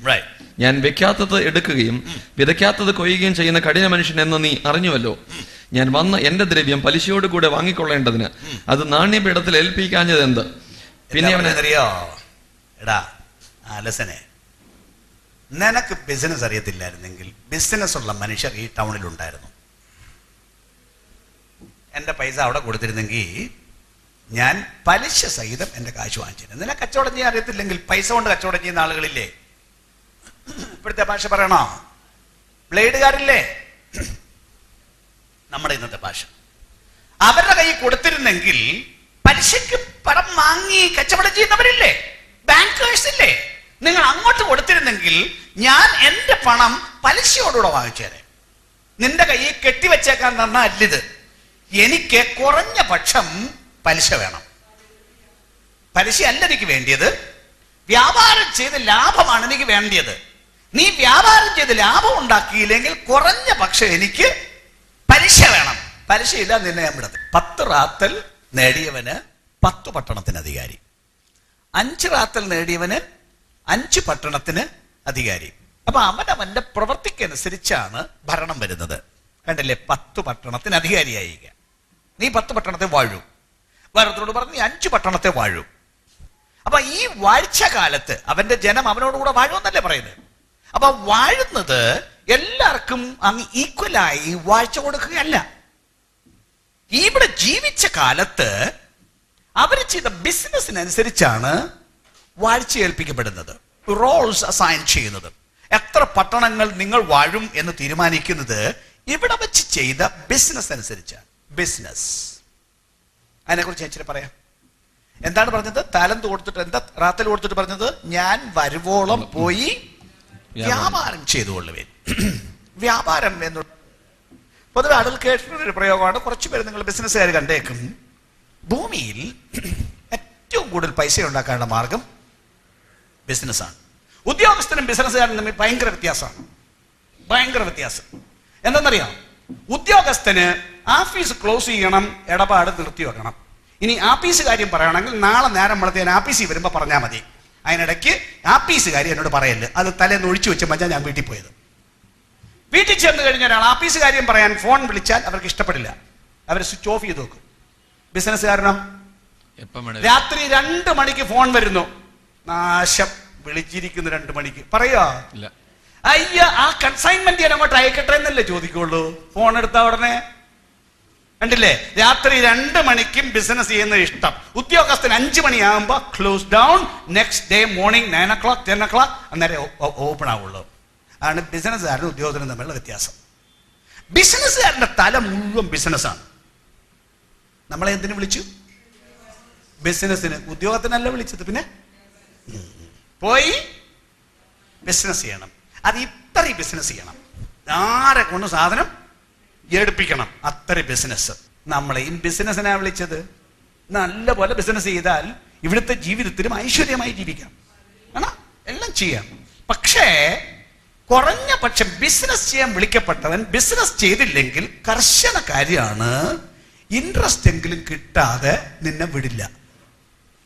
ഞാൻ വെക്കാത്തത് എടുക്കുകയും വിതയ്ക്കാത്തത് കൊയ്യുകയും ചെയ്യുന്ന കഠിന മനുഷ്യൻ എന്ന് നീ അറിഞ്ഞുവല്ലോ. ഞാൻ വന്ന എന്റെ ദ്രവ്യം പലിശയോട് കൂടെ വാങ്ങിക്കൊള്ളേണ്ടതിന് അത് നാണ്യപീഠത്തിൽ ഏൽപ്പിക്കാഞ്ഞത് എന്ത്? പിന്നെ അവനെന്തറിയോ, എടാ ആലസനെ, നിനക്ക് ബിസിനസ് അറിയത്തില്ലായിരുന്നെങ്കിൽ ബിസിനസ് ഉള്ള മനുഷ്യർ ഈ ടൗണിലുണ്ടായിരുന്നു. എന്റെ പൈസ അവിടെ കൊടുത്തിരുന്നെങ്കിൽ ഞാൻ പലിശ സഹിതം എന്റെ കാശ് വാങ്ങിച്ചിരുന്നു. നിനക്ക് കച്ചവടം ചെയ്യാൻ അറിയത്തില്ലെങ്കിൽ പൈസ കൊണ്ട് കച്ചവടം ചെയ്യുന്ന ആളുകളില്ലേ? ഇപ്പോഴത്തെ ഭാഷ പറയണോ? ബ്ലേഡുകാരില്ലേ? നമ്മുടെ ഇന്നത്തെ ഭാഷ. അവരുടെ കയ്യിൽ കൊടുത്തിരുന്നെങ്കിൽ പലിശക്ക് പണം വാങ്ങി കച്ചവടം ചെയ്യുന്നവരില്ലേ? ബാങ്കേഴ്സ് ഇല്ലേ? നിങ്ങൾ അങ്ങോട്ട് കൊടുത്തിരുന്നെങ്കിൽ ഞാൻ എന്റെ പണം പലിശയോടുകൂടെ വാങ്ങിച്ചേരെ. നിന്റെ കയ്യിൽ കെട്ടിവെച്ചേക്കാൻ തന്ന അല്ലിത്. എനിക്ക് കുറഞ്ഞ പക്ഷം പലിശ വേണം. പലിശ അല്ല എനിക്ക് വേണ്ടിയത്, വ്യാപാരം ചെയ്ത് ലാഭമാണ് എനിക്ക് വേണ്ടിയത്. നീ വ്യാപാരം ചെയ്ത് ലാഭം ഉണ്ടാക്കിയില്ലെങ്കിൽ കുറഞ്ഞ പക്ഷം എനിക്ക് പലിശ വേണം. പലിശയില്ല, നിന്നെ ഞാൻ വിടത്ത്. 10 റാത്തൽ നേടിയവന് 10 പട്ടണത്തിന് അധികാരി. 5 റാത്തൽ നേടിയവന് 5 പട്ടണത്തിന് അധികാരി. അപ്പൊ അവനവന്റെ പ്രവൃത്തിക്കനുസരിച്ചാണ് ഭരണം വരുന്നത്. കണ്ടില്ലേ? 10 പട്ടണത്തിന് അധികാരിയായി. നീ 10 പട്ടണത്തെ വാഴൂ. വേറൊരുത്തോട് പറഞ്ഞു, നീ 5 പട്ടണത്തെ വാഴൂ. അപ്പൊ ഈ വാഴ്ച കാലത്ത് അവന്റെ ജനം അവനോടുകൂടെ വാഴുമെന്നല്ലേ പറയുന്നത്. അപ്പൊ വാഴുന്നത് എല്ലാവർക്കും അങ്ങ് ഈക്വലായി വാഴ്ച കൊടുക്കുകയല്ല. ഇവിടെ ജീവിച്ച കാലത്ത് അവർ ചെയ്ത ബിസിനസ്സിനനുസരിച്ചാണ് വാഴ്ച ഏൽപ്പിക്കപ്പെടുന്നത്, റോൾസ് അസൈൻ ചെയ്യുന്നത്. എത്ര പട്ടണങ്ങൾ നിങ്ങൾ വാഴും എന്ന് തീരുമാനിക്കുന്നത് ഇവിടെ വെച്ച് ചെയ്ത ബിസിനസ് അനുസരിച്ചാണ്. ബിസിനസ് അതിനെക്കുറിച്ച് ഞാൻ ഇച്ചിരി പറയാം. എന്താണ് പറഞ്ഞത്? താലന്ത് കൊടുത്തിട്ട്, എന്താ റാത്തൽ കൊടുത്തിട്ട് പറഞ്ഞത്? ഞാൻ വരുവോളം പോയി വ്യാപാരം ചെയ്തുകൊള്ളുവേൻ. വ്യാപാരം എന്ന് പൊതുവെ ആളുകൾ കേട്ടിട്ടുള്ളൊരു പ്രയോഗമാണ്. കുറച്ചു പേര് നിങ്ങൾ ബിസിനസ്സുകാർ കണ്ടേക്കും. ഭൂമിയിൽ ഏറ്റവും കൂടുതൽ പൈസ ഉണ്ടാക്കാനുള്ള മാർഗം ബിസിനസ്സാണ്. ഉദ്യോഗസ്ഥനും ബിസിനസ്സുകാരനും തമ്മിൽ ഭയങ്കര വ്യത്യാസമാണ്. ഭയങ്കര വ്യത്യാസം എന്തെന്നറിയാം? ഉദ്യോഗസ്ഥന് ആഫീസ് ക്ലോസ് ചെയ്യണം, ഇടപാട് നിർത്തി വെക്കണം. ഇനി ആഫീസ് കാര്യം പറയുകയാണെങ്കിൽ നാളെ നേരം വെളുത്ത് ഞാൻ ആഫീസിൽ വരുമ്പോൾ പറഞ്ഞാൽ മതി. അതിനിടയ്ക്ക് ആഫീസ് കാര്യം എന്നോട് പറയല്ലേ, അത് തലേന്ന് ഒഴിച്ചു വെച്ച മഞ്ഞ ഞാൻ വീട്ടിൽ പോയത്. വീട്ടിൽ ചെന്ന് കഴിഞ്ഞ ഒരാൾ ആഫീസ് കാര്യം പറയാൻ ഫോൺ വിളിച്ചാൽ അവർക്ക് ഇഷ്ടപ്പെടില്ല, അവർ സ്വിച്ച് ഓഫ് ചെയ്ത് വെക്കും. ബിസിനസ്സുകാരനോ രാത്രി 2 മണിക്ക് ഫോൺ വരുന്നു, നാശം, വിളിച്ചിരിക്കുന്നു 2 മണിക്ക്, പറയോ അയ്യ ആ കൺസൈൻമെന്റ് ഞാൻ അങ്ങോട്ട് അയക്കട്ടെ എന്നല്ലേ ചോദിക്കുള്ളൂ. ഫോൺ എടുത്ത ഉടനെ കണ്ടില്ലേ, രാത്രി 2 മണിക്കും ബിസിനസ് ചെയ്യുന്ന ഇഷ്ടം. ഉദ്യോഗസ്ഥന് 5 മണിയാകുമ്പോ close down, next day morning 9 o'clock 10 o'clock അന്നേരം ഓപ്പൺ ആവുള്ളൂ. ആണ് ബിസിനസ്സുകാരനും ഉദ്യോഗസ്ഥനും തമ്മിലുള്ള വ്യത്യാസം. ബിസിനസ്സുകാരന്റെ തല മുഴുവൻ ബിസിനസ്സാണ്. നമ്മളെ എന്തിനു വിളിച്ചു? ബിസിനസ്സിന്. ഉദ്യോഗത്തിനല്ല വിളിച്ചത്, പിന്നെ പോയി ബിസിനസ് ചെയ്യണം. അത് ഇത്രയും ബിസിനസ് ചെയ്യണം, ആരെ കൊണ്ട് സാധനം എടുപ്പിക്കണം, അത്ര ബിസിനസ്. നമ്മളെയും ബിസിനസ്സിനാ വിളിച്ചത്. നല്ല പോലെ ബിസിനസ് ചെയ്താൽ ഇവിടുത്തെ ജീവിതത്തിലും ഐശ്വര്യമായി ജീവിക്കാം, എല്ലാം ചെയ്യാം. പക്ഷേ കുറഞ്ഞ പക്ഷം ബിസിനസ് ചെയ്യാൻ വിളിക്കപ്പെട്ടവൻ ബിസിനസ് ചെയ്തില്ലെങ്കിൽ കർശന കാര്യമാണ്, ഇൻട്രസ്റ്റ് എങ്കിലും കിട്ടാതെ നിന്നെ വിടില്ല.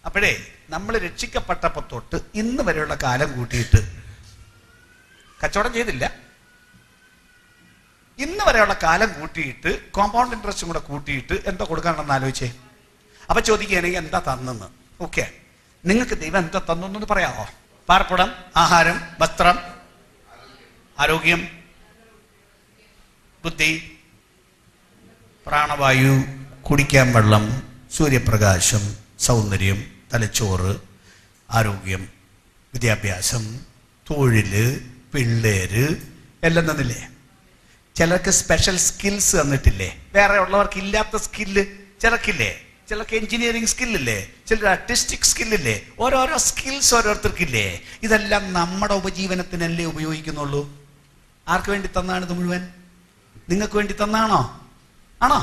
അപ്പോഴേ നമ്മൾ രക്ഷിക്കപ്പെട്ടപ്പോ തൊട്ട് ഇന്ന് വരെയുള്ള കാലം കൂട്ടിയിട്ട് കച്ചവടം ചെയ്തില്ല. ഇന്ന് വരെയുള്ള കാലം കൂട്ടിയിട്ട് കോമ്പൗണ്ട് ഇൻട്രസ്റ്റും കൂടെ കൂട്ടിയിട്ട് എന്താ കൊടുക്കാനുണ്ടെന്ന് ആലോചിച്ചേ. അപ്പൊ ചോദിക്കുകയാണെങ്കിൽ എന്താ തന്നെന്ന്. ഓക്കെ, നിങ്ങൾക്ക് ദൈവം എന്താ തന്നു പറയാമോ? പാർപ്പിടം, ആഹാരം, വസ്ത്രം, ആരോഗ്യം, ബുദ്ധി, പ്രാണവായു, കുടിക്കാൻ വെള്ളം, സൂര്യപ്രകാശം, സൗന്ദര്യം, തലച്ചോറ്, ആരോഗ്യം, വിദ്യാഭ്യാസം, തൊഴില്, പിള്ളേര്, എല്ലാം തന്നില്ലേ? ചിലർക്ക് സ്പെഷ്യൽ സ്കിൽസ് തന്നിട്ടില്ലേ? വേറെ ഉള്ളവർക്ക് ഇല്ലാത്ത സ്കില്ല് ചിലർക്കില്ലേ? ചിലർക്ക് എഞ്ചിനീയറിംഗ് സ്കില്ലില്ലേ? ചിലർ ആർട്ടിസ്റ്റിക് സ്കില്ലില്ലേ? ഓരോരോ സ്കിൽസ് ഓരോരുത്തർക്കില്ലേ? ഇതെല്ലാം നമ്മുടെ ഉപജീവനത്തിനല്ലേ ഉപയോഗിക്കുന്നുള്ളൂ. ആർക്ക് വേണ്ടി തന്നാണ് ഇത് മുഴുവൻ? നിങ്ങൾക്ക് വേണ്ടി തന്നാണോ? ആണോ?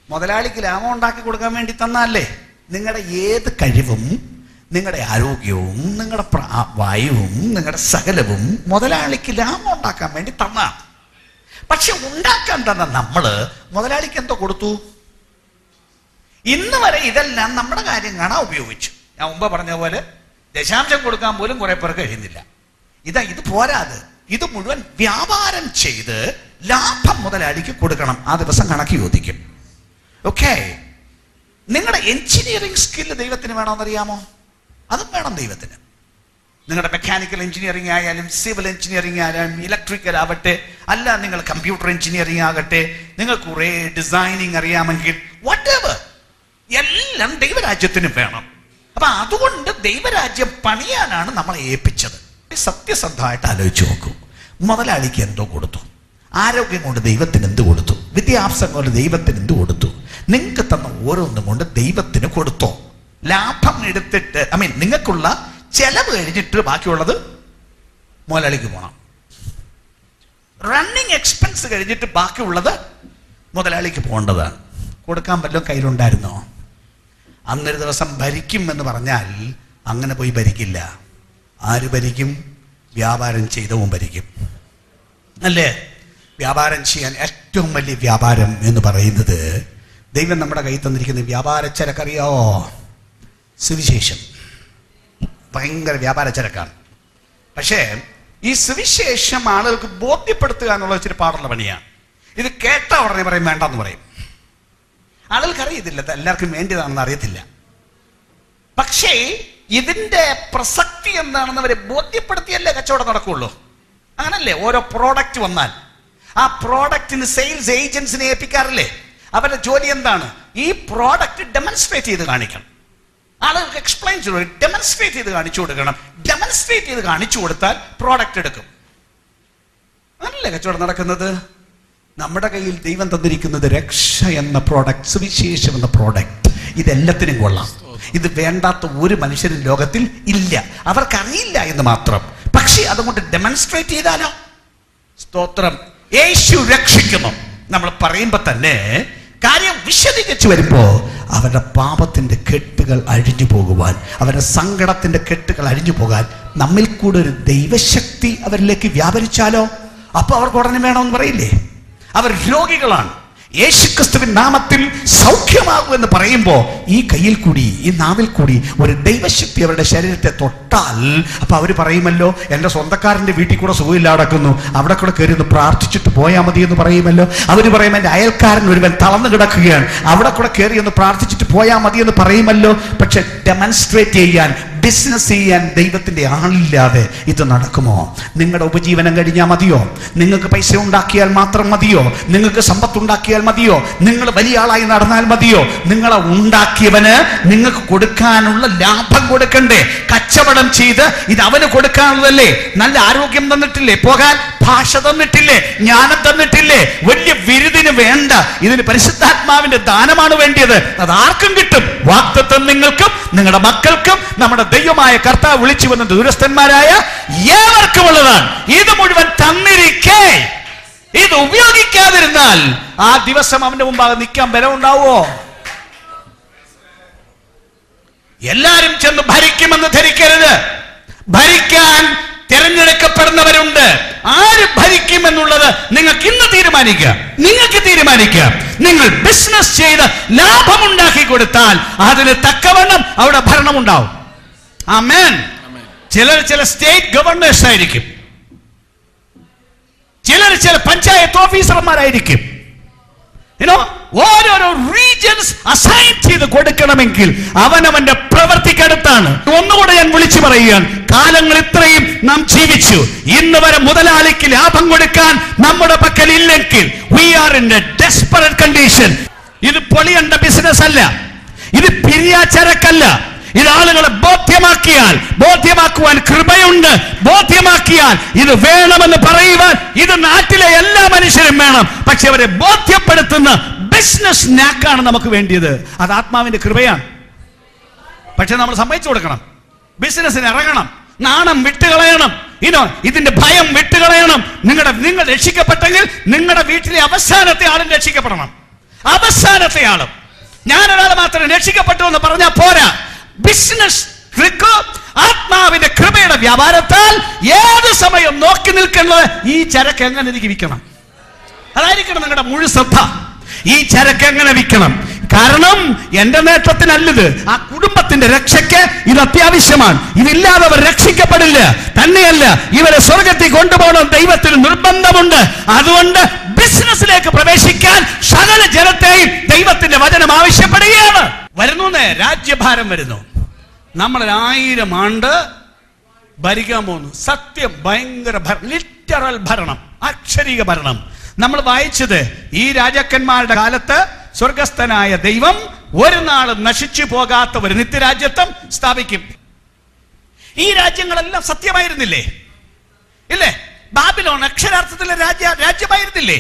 മുതലാളിക്ക് ലാഭം ഉണ്ടാക്കി കൊടുക്കാൻ വേണ്ടി തന്നല്ലേ? നിങ്ങളുടെ ഏത് കഴിവും, നിങ്ങളുടെ ആരോഗ്യവും, നിങ്ങളുടെ വായുവും, നിങ്ങളുടെ സകലവും മുതലാളിക്ക് ലാഭം ഉണ്ടാക്കാൻ വേണ്ടി തന്നാണ്. പക്ഷെ ഉണ്ടാക്കാൻ തന്ന നമ്മള് മുതലാളിക്ക് എന്തോ കൊടുത്തു? ഇന്ന് വരെ ഇതെല്ലാം നമ്മുടെ കാര്യം കാണാൻ ഉപയോഗിച്ചു. ഞാൻ മുമ്പ് പറഞ്ഞ പോലെ ദശാംശം കൊടുക്കാൻ പോലും കുറെ പേർക്ക് കഴിയുന്നില്ല. ഇത് പോരാത്. ഇത് മുഴുവൻ വ്യാപാരം ചെയ്ത് ലാഭം മുതലാളിക്ക് കൊടുക്കണം. ആ ദിവസം കണക്ക് ചോദിക്കും. ഓക്കെ, നിങ്ങളുടെ എഞ്ചിനീയറിംഗ് സ്കില്ല് ദൈവത്തിന് വേണമെന്നറിയാമോ? അതും വേണം ദൈവത്തിന്. നിങ്ങളുടെ മെക്കാനിക്കൽ എഞ്ചിനീയറിംഗ് ആയാലും, സിവിൽ എഞ്ചിനീയറിംഗ് ആയാലും, ഇലക്ട്രിക്കൽ ആവട്ടെ, അല്ല നിങ്ങൾ കമ്പ്യൂട്ടർ എഞ്ചിനീയറിംഗ് ആകട്ടെ, നിങ്ങൾക്ക് കുറെ ഡിസൈനിങ് അറിയാമെങ്കിൽ whatever, എല്ലാം ദൈവരാജ്യത്തിന് വേണം. അപ്പൊ അതുകൊണ്ട് ദൈവരാജ്യം പണിയാനാണ് നമ്മളെ ഏൽപ്പിച്ചത്. സത്യസന്ധമായിട്ട് ആലോചിച്ച് നോക്കൂ. മുതലാളിക്ക് എന്തോ കൊടുത്തു? ആരോഗ്യം കൊണ്ട് ദൈവത്തിന് എന്ത് കൊടുത്തു? വിദ്യാഭ്യാസം കൊണ്ട് ദൈവത്തിന് എന്ത് കൊടുത്തു? നിങ്ങൾക്ക് തന്ന ഓരോന്നും കൊണ്ട് ദൈവത്തിന് കൊടുത്തോ? ലാഭം എടുത്തിട്ട് നിങ്ങൾക്കുള്ള ചെലവ് കഴിഞ്ഞിട്ട് ബാക്കിയുള്ളത് മുതലാളിക്ക് പോകണം. റണ്ണിങ് എക്സ്പെൻസ് കഴിഞ്ഞിട്ട് ബാക്കിയുള്ളത് മുതലാളിക്ക് പോകേണ്ടതാണ്. കൊടുക്കാൻ വല്ലതും കയ്യിലുണ്ടായിരുന്നോ? അന്നൊരു ദിവസം ഭരിക്കും എന്ന് പറഞ്ഞാൽ അങ്ങനെ പോയി ഭരിക്കില്ല. ആര് ഭരിക്കും? വ്യാപാരം ചെയ്തവും ഭരിക്കും, അല്ലേ? വ്യാപാരം ചെയ്യാൻ ഏറ്റവും വലിയ വ്യാപാരം എന്ന് പറയുന്നത് ദൈവം നമ്മുടെ കയ്യിൽ തന്നിരിക്കുന്ന വ്യാപാര ചരക്കറിയാവോ? സുവിശേഷം. ഭയങ്കര വ്യാപാര ചരക്കാണ്. പക്ഷേ ഈ സുവിശേഷം ആളുകൾക്ക് ബോധ്യപ്പെടുത്തുക എന്നുള്ള ഇച്ചിരി പാടുള്ള പണിയാണ്. ഇത് കേട്ട ഉടനെ പറയും വേണ്ടെന്ന് പറയും. ആളുകൾക്ക് അറിയത്തില്ല, എല്ലാവർക്കും വേണ്ടിയതാണെന്ന് അറിയത്തില്ല. പക്ഷേ ഇതിന്റെ പ്രസക്തി എന്താണെന്ന് അവരെ ബോധ്യപ്പെടുത്തിയല്ലേ കച്ചവടം നടക്കുള്ളൂ. അങ്ങനല്ലേ? ഓരോ പ്രോഡക്റ്റ് വന്നാൽ ആ പ്രോഡക്റ്റിന് സെയിൽസ് ഏജൻസിനെ ഏൽപ്പിക്കാറില്ലേ? അവരുടെ ജോലി എന്താണ്? ഈ പ്രോഡക്റ്റ് ഡെമോൺസ്ട്രേറ്റ് ചെയ്ത് കാണിക്കണം. ആളുകൾക്ക് എക്സ്പ്ലെയിൻ ചെയ്തു, ഡെമോൺസ്ട്രേറ്റ് ചെയ്ത് കാണിച്ചു കൊടുക്കണം. ഡെമോൺസ്ട്രേറ്റ് ചെയ്ത് കാണിച്ചു കൊടുത്താൽ പ്രോഡക്റ്റ് എടുക്കും. അതല്ലേ കച്ചവടം നടക്കുന്നത്? നമ്മുടെ കയ്യിൽ ദൈവം തന്നിരിക്കുന്നത് രക്ഷ എന്ന പ്രോഡക്റ്റ്, സുവിശേഷം എന്ന പ്രോഡക്റ്റ്. ഇതെല്ലാത്തിനും കൊള്ളാം. ഇത് വേണ്ടാത്ത ഒരു മനുഷ്യരും ലോകത്തിൽ ഇല്ല. അവർക്കറിയില്ല എന്ന് മാത്രം. പക്ഷേ അതുകൊണ്ട് ഡെമോൺസ്ട്രേറ്റ് ചെയ്താലോ? സ്തോത്രം. യേശു രക്ഷിക്കുന്നു നമ്മൾ പറയുമ്പോ തന്നെ കാര്യം വിശദീകരിച്ചു വരുമ്പോ അവരുടെ പാപത്തിന്റെ കെട്ടുകൾ അഴിഞ്ഞു പോകുവാൻ, അവരുടെ സങ്കടത്തിന്റെ കെട്ടുകൾ അഴിഞ്ഞു പോകാൻ നമ്മിൽ കൂടെ ഒരു ദൈവശക്തി അവരിലേക്ക് വ്യാപരിച്ചാലോ അപ്പൊ അവർക്ക് ഉടനെ വേണമെന്ന് പറയില്ലേ? അവർ രോഗികളാണ്, യേശുക്രിസ്തുവിൻ നാമത്തിൽ സൗഖ്യമാകും എന്ന് പറയുമ്പോൾ ഈ കയ്യിൽ കൂടി ഈ നാവിൽ കൂടി ഒരു ദൈവശക്തി അവരുടെ ശരീരത്തെ തൊട്ടാൽ അപ്പൊ അവർ പറയുമല്ലോ, എൻ്റെ സ്വന്തക്കാരൻ്റെ വീട്ടിൽ കൂടെ സുഖമില്ല നടക്കുന്നു, അവിടെ കൂടെ കയറി ഒന്ന് പ്രാർത്ഥിച്ചിട്ട് പോയാൽ മതി എന്ന് പറയുമല്ലോ. അവർ പറയും എൻ്റെ അയൽക്കാരൻ ഒരുവൻ തളർന്നു കിടക്കുകയാണ്, അവിടെ കൂടെ കയറി ഒന്ന് പ്രാർത്ഥിച്ചിട്ട് പോയാൽ മതി എന്ന് പറയുമല്ലോ. പക്ഷെ ഡെമോൺസ്ട്രേറ്റ് ചെയ്യാൻ, ബിസിനസ് ചെയ്യാൻ ദൈവത്തിന്റെ ആളില്ലാതെ ഇത് നടക്കുമോ? നിങ്ങളുടെ ഉപജീവനം കഴിഞ്ഞാൽ മതിയോ? നിങ്ങൾക്ക് പൈസ ഉണ്ടാക്കിയാൽ മാത്രം മതിയോ? നിങ്ങൾക്ക് സമ്പത്ത് ഉണ്ടാക്കിയാൽ മതിയോ? നിങ്ങൾ വലിയ ആളായി നടന്നാൽ മതിയോ? നിങ്ങളെ ഉണ്ടാക്കിയവന് നിങ്ങൾക്ക് കൊടുക്കാനുള്ള ലാഭം കൊടുക്കണ്ടേ? കച്ചവടം ചെയ്ത് ഇത് അവന് കൊടുക്കാനുള്ളതല്ലേ? നല്ല ആരോഗ്യം തന്നിട്ടില്ലേ? പോകാൻ ഭാഷ തന്നിട്ടില്ലേ? ജ്ഞാനം തന്നിട്ടില്ലേ? വലിയ വിരുദിന് വേണ്ട, ഇതിന് പരിശുദ്ധാത്മാവിന്റെ ദാനമാണ് വേണ്ടിയത്. അത് ആർക്കും കിട്ടും. വാഗ്ദത്തം നിങ്ങൾക്കും നിങ്ങളുടെ മക്കൾക്കും നമ്മുടെ ദൈവമായ കർത്താവ് വിളിച്ചു വന്ന ദൂരസ്ഥന്മാരായ ഏവർക്കും ഉള്ളതാണ്. ഇത് മുഴുവൻ തന്നിരിക്കെ ഇത് ഉപയോഗിക്കാതിരുന്നാൽ ആ ദിവസം അവന്റെ മുമ്പാകെ നിൽക്കാൻ ബലമുണ്ടാവോ? എല്ലാരും ചെന്ന് ഭരിക്കുമെന്ന് ധരിക്കരുത്. ഭരിക്കാൻ തിരഞ്ഞെടുക്കപ്പെടുന്നവരുണ്ട്. ആര് ഭരിക്കുമെന്നുള്ളത് നിങ്ങൾക്ക് ഇന്ന് തീരുമാനിക്കാം. നിങ്ങൾക്ക് തീരുമാനിക്കാം. നിങ്ങൾ ബിസിനസ് ചെയ്ത് ലാഭമുണ്ടാക്കി കൊടുത്താൽ അതിന് തക്കവണ്ണം അവിടെ ഭരണമുണ്ടാവും. ആമേൻ. ചില സ്റ്റേറ്റ് ഗവർണേഴ്സ് ആയിരിക്കും, ചില പഞ്ചായത്ത് ഓഫീസർമാരായിരിക്കും. ഓരോരോ റീജൻസ് അസൈൻ ചെയ്ത് കൊടുക്കണമെങ്കിൽ അവനവന്റെ പ്രവൃത്തിക്കടുത്താണ്. ഒന്നുകൂടെ ഞാൻ വിളിച്ചു പറയുകയാണ്, കാലങ്ങൾ ഇത്രയും നാം ജീവിച്ചു, ഇന്ന് വരെ മുതലാളിക്ക് ലാഭം കൊടുക്കാൻ നമ്മുടെ പക്കൽ ഇല്ലെങ്കിൽ we are in a desperate condition. ഇത് പൊളിയേണ്ട ബിസിനസ് അല്ല, ഇത് പിരിയാച്ചരക്കല്ല. ഇത് ആളുകളെ ബോധ്യമാക്കുവാൻ കൃപയുണ്ട്. ബോധ്യമാക്കിയാൽ ഇത് വേണമെന്ന് പറയുവാൻ ഇത് നാട്ടിലെ എല്ലാ മനുഷ്യരും വേണം. പക്ഷെ അവരെ ബോധ്യപ്പെടുത്തുന്ന ബിസിനസ് നാക്കാണ് നമുക്ക് വേണ്ടിയത്. അത് ആത്മാവിന്റെ കൃപയാണ്. പക്ഷെ നമ്മൾ സമ്മതിച്ചു കൊടുക്കണം. ബിസിനസ്സിന് ഇറങ്ങണം, നാണം വിട്ടുകളയണം, ഇതിന്റെ ഭയം വിട്ടുകളയണം. നിങ്ങൾ രക്ഷിക്കപ്പെട്ടെങ്കിൽ നിങ്ങളുടെ വീട്ടിലെ അവസാനത്തെ ആളും രക്ഷിക്കപ്പെടണം. അവസാനത്തെ ആളും. ഞാനൊരാൾ മാത്രം രക്ഷിക്കപ്പെട്ടു എന്ന് പറഞ്ഞാൽ പോരാ. ബിസിനസ് ആത്മാവിന്റെ കൃപയുടെ വ്യാപാരത്താൽ ഏത് സമയം നോക്കി നിൽക്കുന്നത് ഈ ചരക്ക് എങ്ങനെ എനിക്ക് വിൽക്കണം, അതായിരിക്കണം നിങ്ങളുടെ മുഴു ശ്രദ്ധ. ഈ ചരക്ക് എങ്ങനെ വിൽക്കണം? കാരണം എന്റെ നേട്ടത്തിനല്ലത്, ആ കുടുംബത്തിന്റെ രക്ഷയ്ക്ക് ഇത് അത്യാവശ്യമാണ്. ഇതില്ലാതെ അവർ രക്ഷിക്കപ്പെടില്ല. തന്നെയല്ല, ഇവരെ സ്വർഗത്തിൽ കൊണ്ടുപോകണം ദൈവത്തിന് നിർബന്ധമുണ്ട്. അതുകൊണ്ട് ബിസിനസ്സിലേക്ക് പ്രവേശിക്കാൻ സകല ജനത്തെയും ദൈവത്തിന്റെ വചനം ആവശ്യപ്പെടുകയാണ്. വരുന്നു, രാജ്യഭാരം വരുന്നു. നമ്മൾ 1000 ആണ്ട് ഭരിക്കാൻ പോകുന്നു. സത്യം, ഭയങ്കര ലിറ്ററൽ ഭരണം, അക്ഷരിക ഭരണം. നമ്മൾ വായിച്ചത് ഈ രാജാക്കന്മാരുടെ കാലത്ത് സ്വർഗസ്ഥനായ ദൈവം ഒരു നാളും നശിച്ചു പോകാത്ത ഒരു നിത്യരാജ്യത്വം സ്ഥാപിക്കും. ഈ രാജ്യങ്ങളെല്ലാം സത്യമായിരുന്നില്ലേ? ഇല്ലേ? ബാബിലോൺ അക്ഷരാർത്ഥത്തിലെ രാജ്യമായിരുന്നില്ലേ?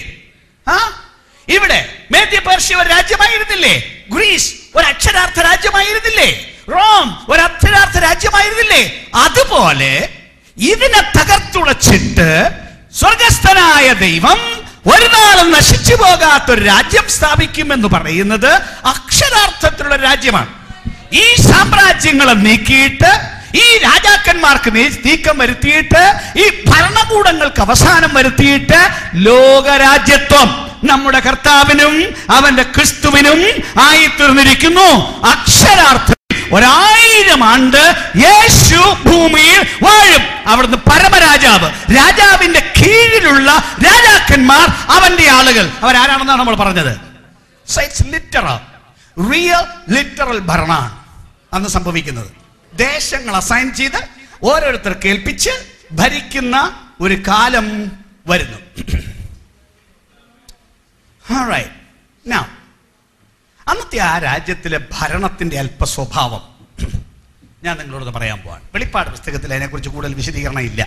ഇവിടെ മേദ്യ പേർഷ്യ ഒരു രാജ്യമായിരുന്നില്ലേ? ഗ്രീസ് ഒരു അക്ഷരാർത്ഥ രാജ്യമായിരുന്നില്ലേ? റോം ഒരു അക്ഷരാർത്ഥ രാജ്യമായിരുന്നില്ലേ? അതുപോലെ ഇതിനെ തകർത്തുടച്ചിട്ട് സ്വർഗസ്ഥനായ ദൈവം ഒരു നാളും നശിച്ചു പോകാത്തൊരു രാജ്യം സ്ഥാപിക്കുമെന്ന് പറയുന്നത് അക്ഷരാർത്ഥത്തിലുള്ള രാജ്യമാണ്. ഈ സാമ്രാജ്യങ്ങളെ നീക്കിയിട്ട്, ഈ രാജാക്കന്മാർക്ക് നീക്കം വരുത്തിയിട്ട്, ഈ ഭരണകൂടങ്ങൾക്ക് അവസാനം വരുത്തിയിട്ട് ലോകരാജ്യത്വം നമ്മുടെ കർത്താവിനും അവന്റെ ക്രിസ്തുവിനും ആയിത്തീർന്നിരിക്കുന്നു. അക്ഷരാർത്ഥം 1000 ആണ്ട് യേശു ഭൂമിയിൽ വാഴും. അവിടുന്ന് പരമരാജാവ്, രാജാവിന്റെ കീഴിലുള്ള രാജാക്കന്മാർ അവന്റെ ആളുകൾ. അവരാരാണെന്നാണ് നമ്മൾ പറഞ്ഞത്. ലിറ്ററൽ ഭരണമാണ് അന്ന് സംഭവിക്കുന്നത്. ദേശങ്ങൾ അസൈൻ ചെയ്ത് ഓരോരുത്തർക്ക് ഏൽപ്പിച്ച് ഭരിക്കുന്ന ഒരു കാലം വരുന്നു. അന്നത്തെ ആ രാജ്യത്തിലെ ഭരണത്തിന്റെ അല്പ സ്വഭാവം ഞാൻ നിങ്ങളോട് പറയാൻ പോവാണ്. വെളിപ്പാട് പുസ്തകത്തിൽ അതിനെക്കുറിച്ച് കൂടുതൽ വിശദീകരണം ഇല്ല.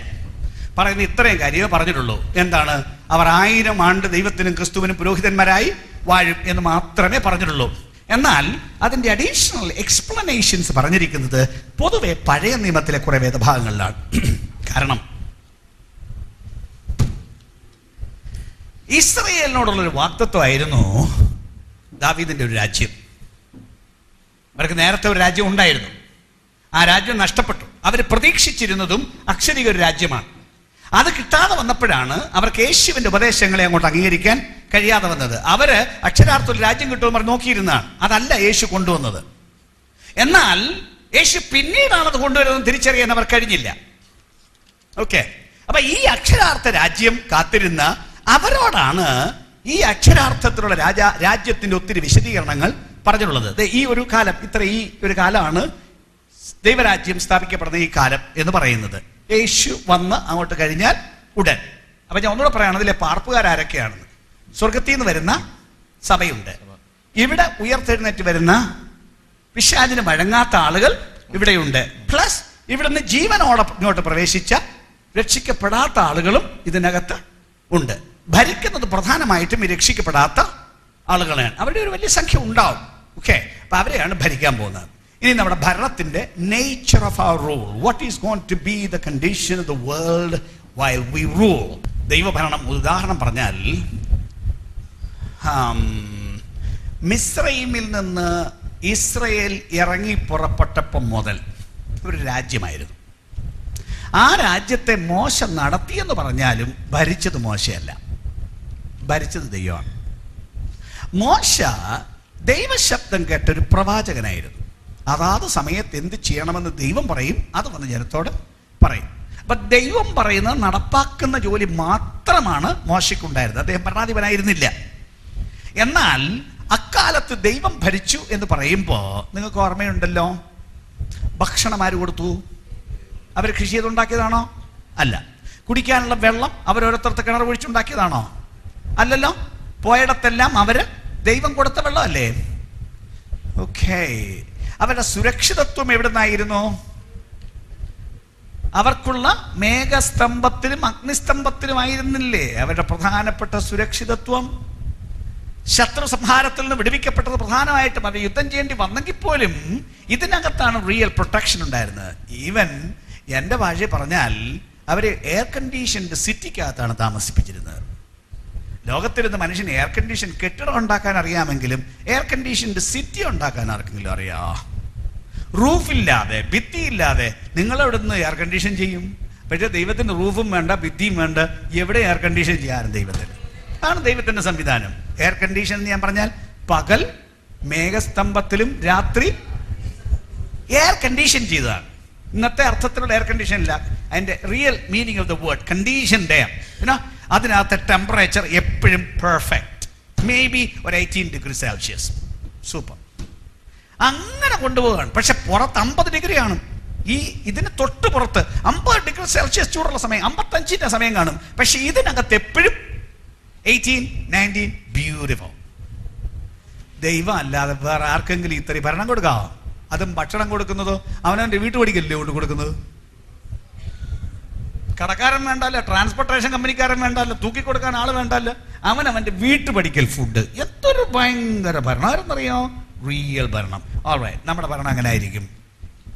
പറയുന്ന ഇത്രയും കാര്യമേ പറഞ്ഞിട്ടുള്ളൂ. എന്താണ്? അവർ 1000 ആണ്ട് ദൈവത്തിനും ക്രിസ്തുവിനും പുരോഹിതന്മാരായി വാഴും എന്ന് മാത്രമേ പറഞ്ഞിട്ടുള്ളൂ. എന്നാൽ അതിന്റെ അഡീഷണൽ എക്സ്പ്ലനേഷൻസ് പറഞ്ഞിരിക്കുന്നത് പൊതുവെ പഴയ നിയമത്തിലെ കുറെ വേദഭാഗങ്ങളിലാണ്. കാരണം ഇസ്രയേലിനോടുള്ളൊരു വാഗ്ദത്വമായിരുന്നു, ദാവീദിന്റെ ഒരു രാജ്യം. അവർക്ക് നേരത്തെ ഒരു രാജ്യം ഉണ്ടായിരുന്നു, ആ രാജ്യം നഷ്ടപ്പെട്ടു. അവർ പ്രതീക്ഷിച്ചിരുന്നതും അക്ഷരിക ഒരു രാജ്യമാണ്. അത് കിട്ടാതെ വന്നപ്പോഴാണ് അവർക്ക് യേശുവിന്റെ ഉപദേശങ്ങളെ അങ്ങോട്ട് അംഗീകരിക്കാൻ കഴിയാതെ വന്നത്. അവര് അക്ഷരാർത്ഥത്തിൽ രാജ്യം കിട്ടുമെന്ന് പറഞ്ഞ് നോക്കിയിരുന്നതാണ്. അതല്ല യേശു കൊണ്ടുവന്നത്. എന്നാൽ യേശു പിന്നീടാണ് അത് കൊണ്ടുവരുന്നത് തിരിച്ചറിയാൻ അവർ കഴിഞ്ഞില്ല. ഓക്കെ, അപ്പൊ ഈ അക്ഷരാർത്ഥ രാജ്യം കാത്തിരുന്ന അവരോടാണ് ഈ അക്ഷരാർത്ഥത്തിലുള്ള രാജ്യത്തിന്റെ ഒത്തിരി വിശദീകരണങ്ങൾ പറഞ്ഞിട്ടുള്ളത്. ഈ ഒരു കാലം, ഈ ഒരു കാലമാണ് ദൈവരാജ്യം സ്ഥാപിക്കപ്പെടുന്ന ഈ കാലം എന്ന് പറയുന്നത്. യേശു വന്ന് അങ്ങോട്ട് കഴിഞ്ഞാൽ ഉടൻ. അപ്പൊ ഞാൻ ഒന്നുകൂടെ പറയാണ്, അതിലെ പാർപ്പുകാരൊക്കെയാണെന്ന്. സ്വർഗത്തിൽ നിന്ന് വരുന്ന സഭയുണ്ട്, ഇവിടെ ഉയർത്തെഴുന്നേറ്റ് വരുന്ന പിശാചിന് വഴങ്ങാത്ത ആളുകൾ ഇവിടെയുണ്ട്. പ്ലസ് ഇവിടുന്ന് ജീവനോടെ ഇങ്ങോട്ട് പ്രവേശിച്ച രക്ഷിക്കപ്പെടാത്ത ആളുകളും ഇതിനകത്ത് ഉണ്ട്. ഭരിക്കുന്നത് പ്രധാനമായിട്ടും ഈ രക്ഷിക്കപ്പെടാത്ത ആളുകളെയാണ്. അവരുടെ ഒരു വലിയ സംഖ്യ ഉണ്ടാവും. ഓക്കെ, അപ്പൊ അവരെയാണ് ഭരിക്കാൻ പോകുന്നത്. ഇനി നമ്മുടെ ഭരണത്തിന്റെ nature of our rule, what is going to be the condition of the world while we rule. ദൈവഭരണം ഉദാഹരണം പറഞ്ഞാൽ, മിസ്രൈമിൽ നിന്ന് ഇസ്രയേൽ ഇറങ്ങി പുറപ്പെട്ടപ്പം മുതൽ ഒരു രാജ്യമായിരുന്നു. ആ രാജ്യത്തെ മോശ നടത്തിയെന്ന് പറഞ്ഞാലും ഭരിച്ചത് മോശയല്ല, ഭരിച്ചത് ദൈവമാണ്. മോശ ദൈവശബ്ദം കേട്ടൊരു പ്രവാചകനായിരുന്നു. അതാത് സമയത്ത് എന്ത് ചെയ്യണമെന്ന് ദൈവം പറയും, അത് വന്ന് ജനത്തോട് പറയും. അപ്പൊ ദൈവം പറയുന്നത് നടപ്പാക്കുന്ന ജോലി മാത്രമാണ് മോശയ്ക്കുണ്ടായിരുന്നത്. അദ്ദേഹം ഭരണാധിപനായിരുന്നില്ല. എന്നാൽ അക്കാലത്ത് ദൈവം ഭരിച്ചു എന്ന് പറയുമ്പോ നിങ്ങൾക്ക് ഓർമ്മയുണ്ടല്ലോ, ഭക്ഷണം ആര് കൊടുത്തു? അവർ കൃഷി ചെയ്തുണ്ടാക്കിയതാണോ? അല്ല. കുടിക്കാനുള്ള വെള്ളം അവരോരോരുത്തർക്ക് കിണർ ഒഴിച്ചുണ്ടാക്കിയതാണോ? അല്ലല്ലോ. പോയിടത്തെല്ലാം അവര് ദൈവം കൊടുത്ത വെള്ളമല്ലേ? ഓക്കെ, അവരുടെ സുരക്ഷിതത്വം എവിടെ നിന്നായിരുന്നു? അവർക്കുള്ള മേഘസ്തംഭത്തിലും അഗ്നിസ്തംഭത്തിലുമായിരുന്നില്ലേ അവരുടെ പ്രധാനപ്പെട്ട സുരക്ഷിതത്വം? ശത്രു സംഹാരത്തിൽ നിന്ന് വിടുവിക്കപ്പെട്ടത് പ്രധാനമായിട്ടും അവർ യുദ്ധം ചെയ്യേണ്ടി വന്നെങ്കിൽ പോലും ഇതിനകത്താണ് റിയൽ പ്രൊട്ടക്ഷൻ ഉണ്ടായിരുന്നത്. ഈവൻ എൻ്റെ ഭാഷ പറഞ്ഞാൽ അവർ എയർ കണ്ടീഷൻഡ് സിറ്റിക്കകത്താണ് താമസിപ്പിച്ചിരുന്നത്. ലോകത്തിരുന്ന് മനുഷ്യന് എയർ കണ്ടീഷൻ കെട്ടിടം ഉണ്ടാക്കാൻ അറിയാമെങ്കിലും എയർ കണ്ടീഷൻഡ് സിറ്റി ഉണ്ടാക്കാൻ ആർക്കെങ്കിലും അറിയാമോ? റൂഫില്ലാതെ, ഭിത്തിയില്ലാതെ നിങ്ങളെവിടെ നിന്ന് എയർ കണ്ടീഷൻ ചെയ്യും? പക്ഷേ ദൈവത്തിന് റൂഫും വേണ്ട, ഭിത്തിയും വേണ്ട, എവിടെ എയർ കണ്ടീഷൻ ചെയ്യാനും ദൈവത്തിന് ആണ് ദൈവത്തിന്റെ സംവിധാനം. എയർ കണ്ടീഷൻ എന്ന് ഞാൻ പറഞ്ഞാൽ പകൽ മേഘസ്തംഭത്തിലും രാത്രി എയർ കണ്ടീഷൻ ചെയ്തതാണ്. ഇന്നത്തെ അർത്ഥത്തിലുള്ള എയർ കണ്ടീഷൻ ഇല്ല. അതിന്റെ real meaning of the word condition dam. അതിനകത്തെ ടെമ്പറേച്ചർ എപ്പോഴും പെർഫെക്റ്റ്, മേ ബി ഒരു 18 ഡിഗ്രി സെൽഷ്യസ്. സൂപ്പർ. അങ്ങനെ കൊണ്ടുപോവുകയാണ്. പക്ഷെ പുറത്ത് 50 ഡിഗ്രി ആണ്. ഇതിന് തൊട്ട് പുറത്ത് 50 ഡിഗ്രി സെൽഷ്യസ് ചൂടുള്ള സമയം, 55ന്റെ സമയം കാണും. പക്ഷെ ഇതിനകത്ത് എപ്പോഴും 18, 19 ബ്യൂട്ടിഫുൾ. ദൈവം അല്ലാതെ വേറെ ആർക്കെങ്കിലും ഇത്രയും ഭരണം കൊടുക്കാമോ? അതും ഭക്ഷണം കൊടുക്കുന്നതോ അവനവന്റെ വീട്ടുപടിക്കല്ലേ കൊണ്ട് കൊടുക്കുന്നത്? കടക്കാരൻ വേണ്ടല്ല, ട്രാൻസ്പോർട്ടേഷൻ കമ്പനിക്കാരൻ വേണ്ടല്ല, തൂക്കിക്കൊടുക്കാൻ ആള് വേണ്ടല്ല, അവനവന്റെ വീട്ടുപടിക്കൽ ഫുഡ്. എന്തൊരു ഭയങ്കര ഭരണമായിരുന്നറിയോ? റിയൽ ഭരണം. ഓൾറൈറ്റ്, നമ്മുടെ ഭരണം അങ്ങനെ ആയിരിക്കും.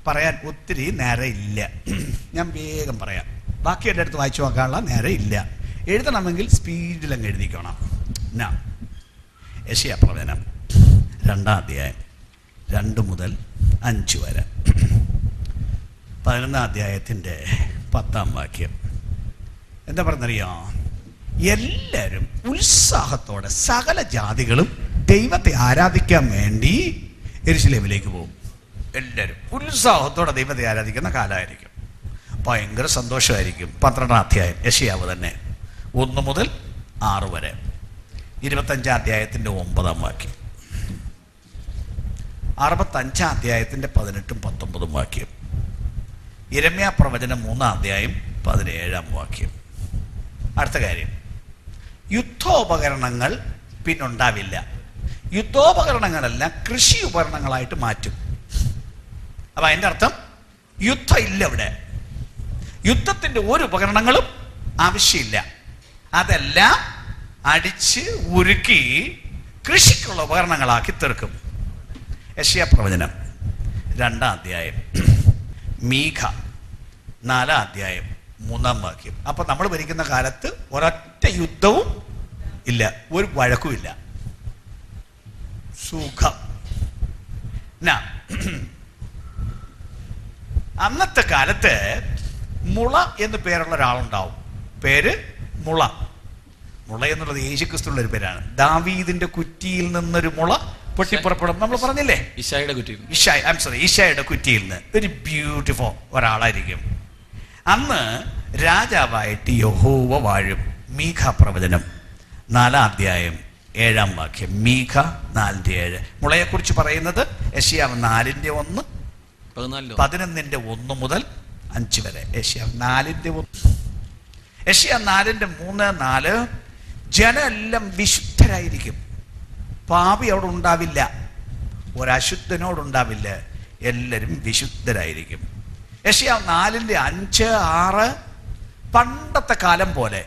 പറയാൻ ഒത്തിരി നേരം ഇല്ല, ഞാൻ വേഗം പറയാം. ബാക്കി എൻ്റെ അടുത്ത് വായിച്ചു നോക്കാനുള്ള നേരം ഇല്ല. എഴുതണമെങ്കിൽ സ്പീഡിലങ്ങ് എഴുതിക്കണം. യെശയ്യാ പ്രവചനം 2-ാം അധ്യായം 2 മുതൽ 5 വരെ, 11-ാം അധ്യായത്തിൻ്റെ 10-ാം വാക്യം. എന്താ പറഞ്ഞറിയോ? എല്ലാവരും ഉത്സാഹത്തോടെ, സകല ജാതികളും ദൈവത്തെ ആരാധിക്കാൻ വേണ്ടി യെരൂശലേമിലേക്ക് പോകും. എല്ലാവരും ഉത്സാഹത്തോടെ ദൈവത്തെ ആരാധിക്കുന്ന കാലമായിരിക്കും. ഭയങ്കര സന്തോഷമായിരിക്കും. 12-ാം അധ്യായം യെശയ്യാവ് തന്നെ 1 മുതൽ 6 വരെ, 25-ാം അധ്യായത്തിൻ്റെ 9-ാം വാക്യം, 65-ാം അധ്യായത്തിൻ്റെ 18-ഉം 19-ഉം വാക്യം, യിരെമ്യാ പ്രവചനം 3-ാം അധ്യായം 17-ാം വാക്യം. അടുത്ത കാര്യം, യുദ്ധോപകരണങ്ങൾ പിന്നുണ്ടാവില്ല. യുദ്ധോപകരണങ്ങളെല്ലാം കൃഷി ഉപകരണങ്ങളായിട്ട് മാറ്റും. അപ്പൊ അതിൻ്റെ അർത്ഥം യുദ്ധം ഇല്ല ഇവിടെ. യുദ്ധത്തിന്റെ ഒരു ഉപകരണങ്ങളും ആവശ്യമില്ല. അതെല്ലാം അടിച്ച് ഉരുക്കി കൃഷിക്കുള്ള ഉപകരണങ്ങളാക്കി തീർക്കും. യെശയ്യാ പ്രവചനം 2-ാം അധ്യായം, മീഖ 4-ാം അധ്യായം 3-ാം വാക്യം. അപ്പൊ നമ്മൾ ഭരിക്കുന്ന കാലത്ത് ഒരൊറ്റ യുദ്ധവും ഇല്ല, ഒരു വഴക്കുമില്ല. സുഖം. അന്നത്തെ കാലത്ത് മുള എന്ന് പേരുള്ള ഒരാളുണ്ടാവും. പേര് മുള. മുള എന്നുള്ളത് യേശുക്രിസ്തുവിന്റെ ഒരു പേരാണ്. ദാവീദിന്റെ കുറ്റിയിൽ നിന്നൊരു മുള പൊട്ടിപ്പുറപ്പെടും. നമ്മൾ പറഞ്ഞില്ലേ, ഈശായുടെ കുറ്റിയിൽ, ഈശായുടെ കുറ്റിയിൽ നിന്ന് ഒരു ബ്യൂട്ടിഫുൾ ഒരാളായിരിക്കും. അന്ന് രാജാവായിട്ട് യഹോവ വാഴും. മീഖ പ്രവചനം 4-ാം അധ്യായം 7-ാം വാക്യം. മീഖ 4:7. മുളയെക്കുറിച്ച് പറയുന്നത് യെശയ്യാവ് 4:1, 11:1 മുതൽ 5 വരെ. യെശയ്യാവ് 4:1, യെശയ്യാവ് 4:3-4. ജനമെല്ലാം വിശുദ്ധരായിരിക്കും, പാപി അവിടെ ഉണ്ടാവില്ല, ഒരശുദ്ധനോടുണ്ടാവില്ല, എല്ലാവരും വിശുദ്ധരായിരിക്കും. യെശയ്യാവ് 4:5-6. പണ്ടത്തെ കാലം പോലെ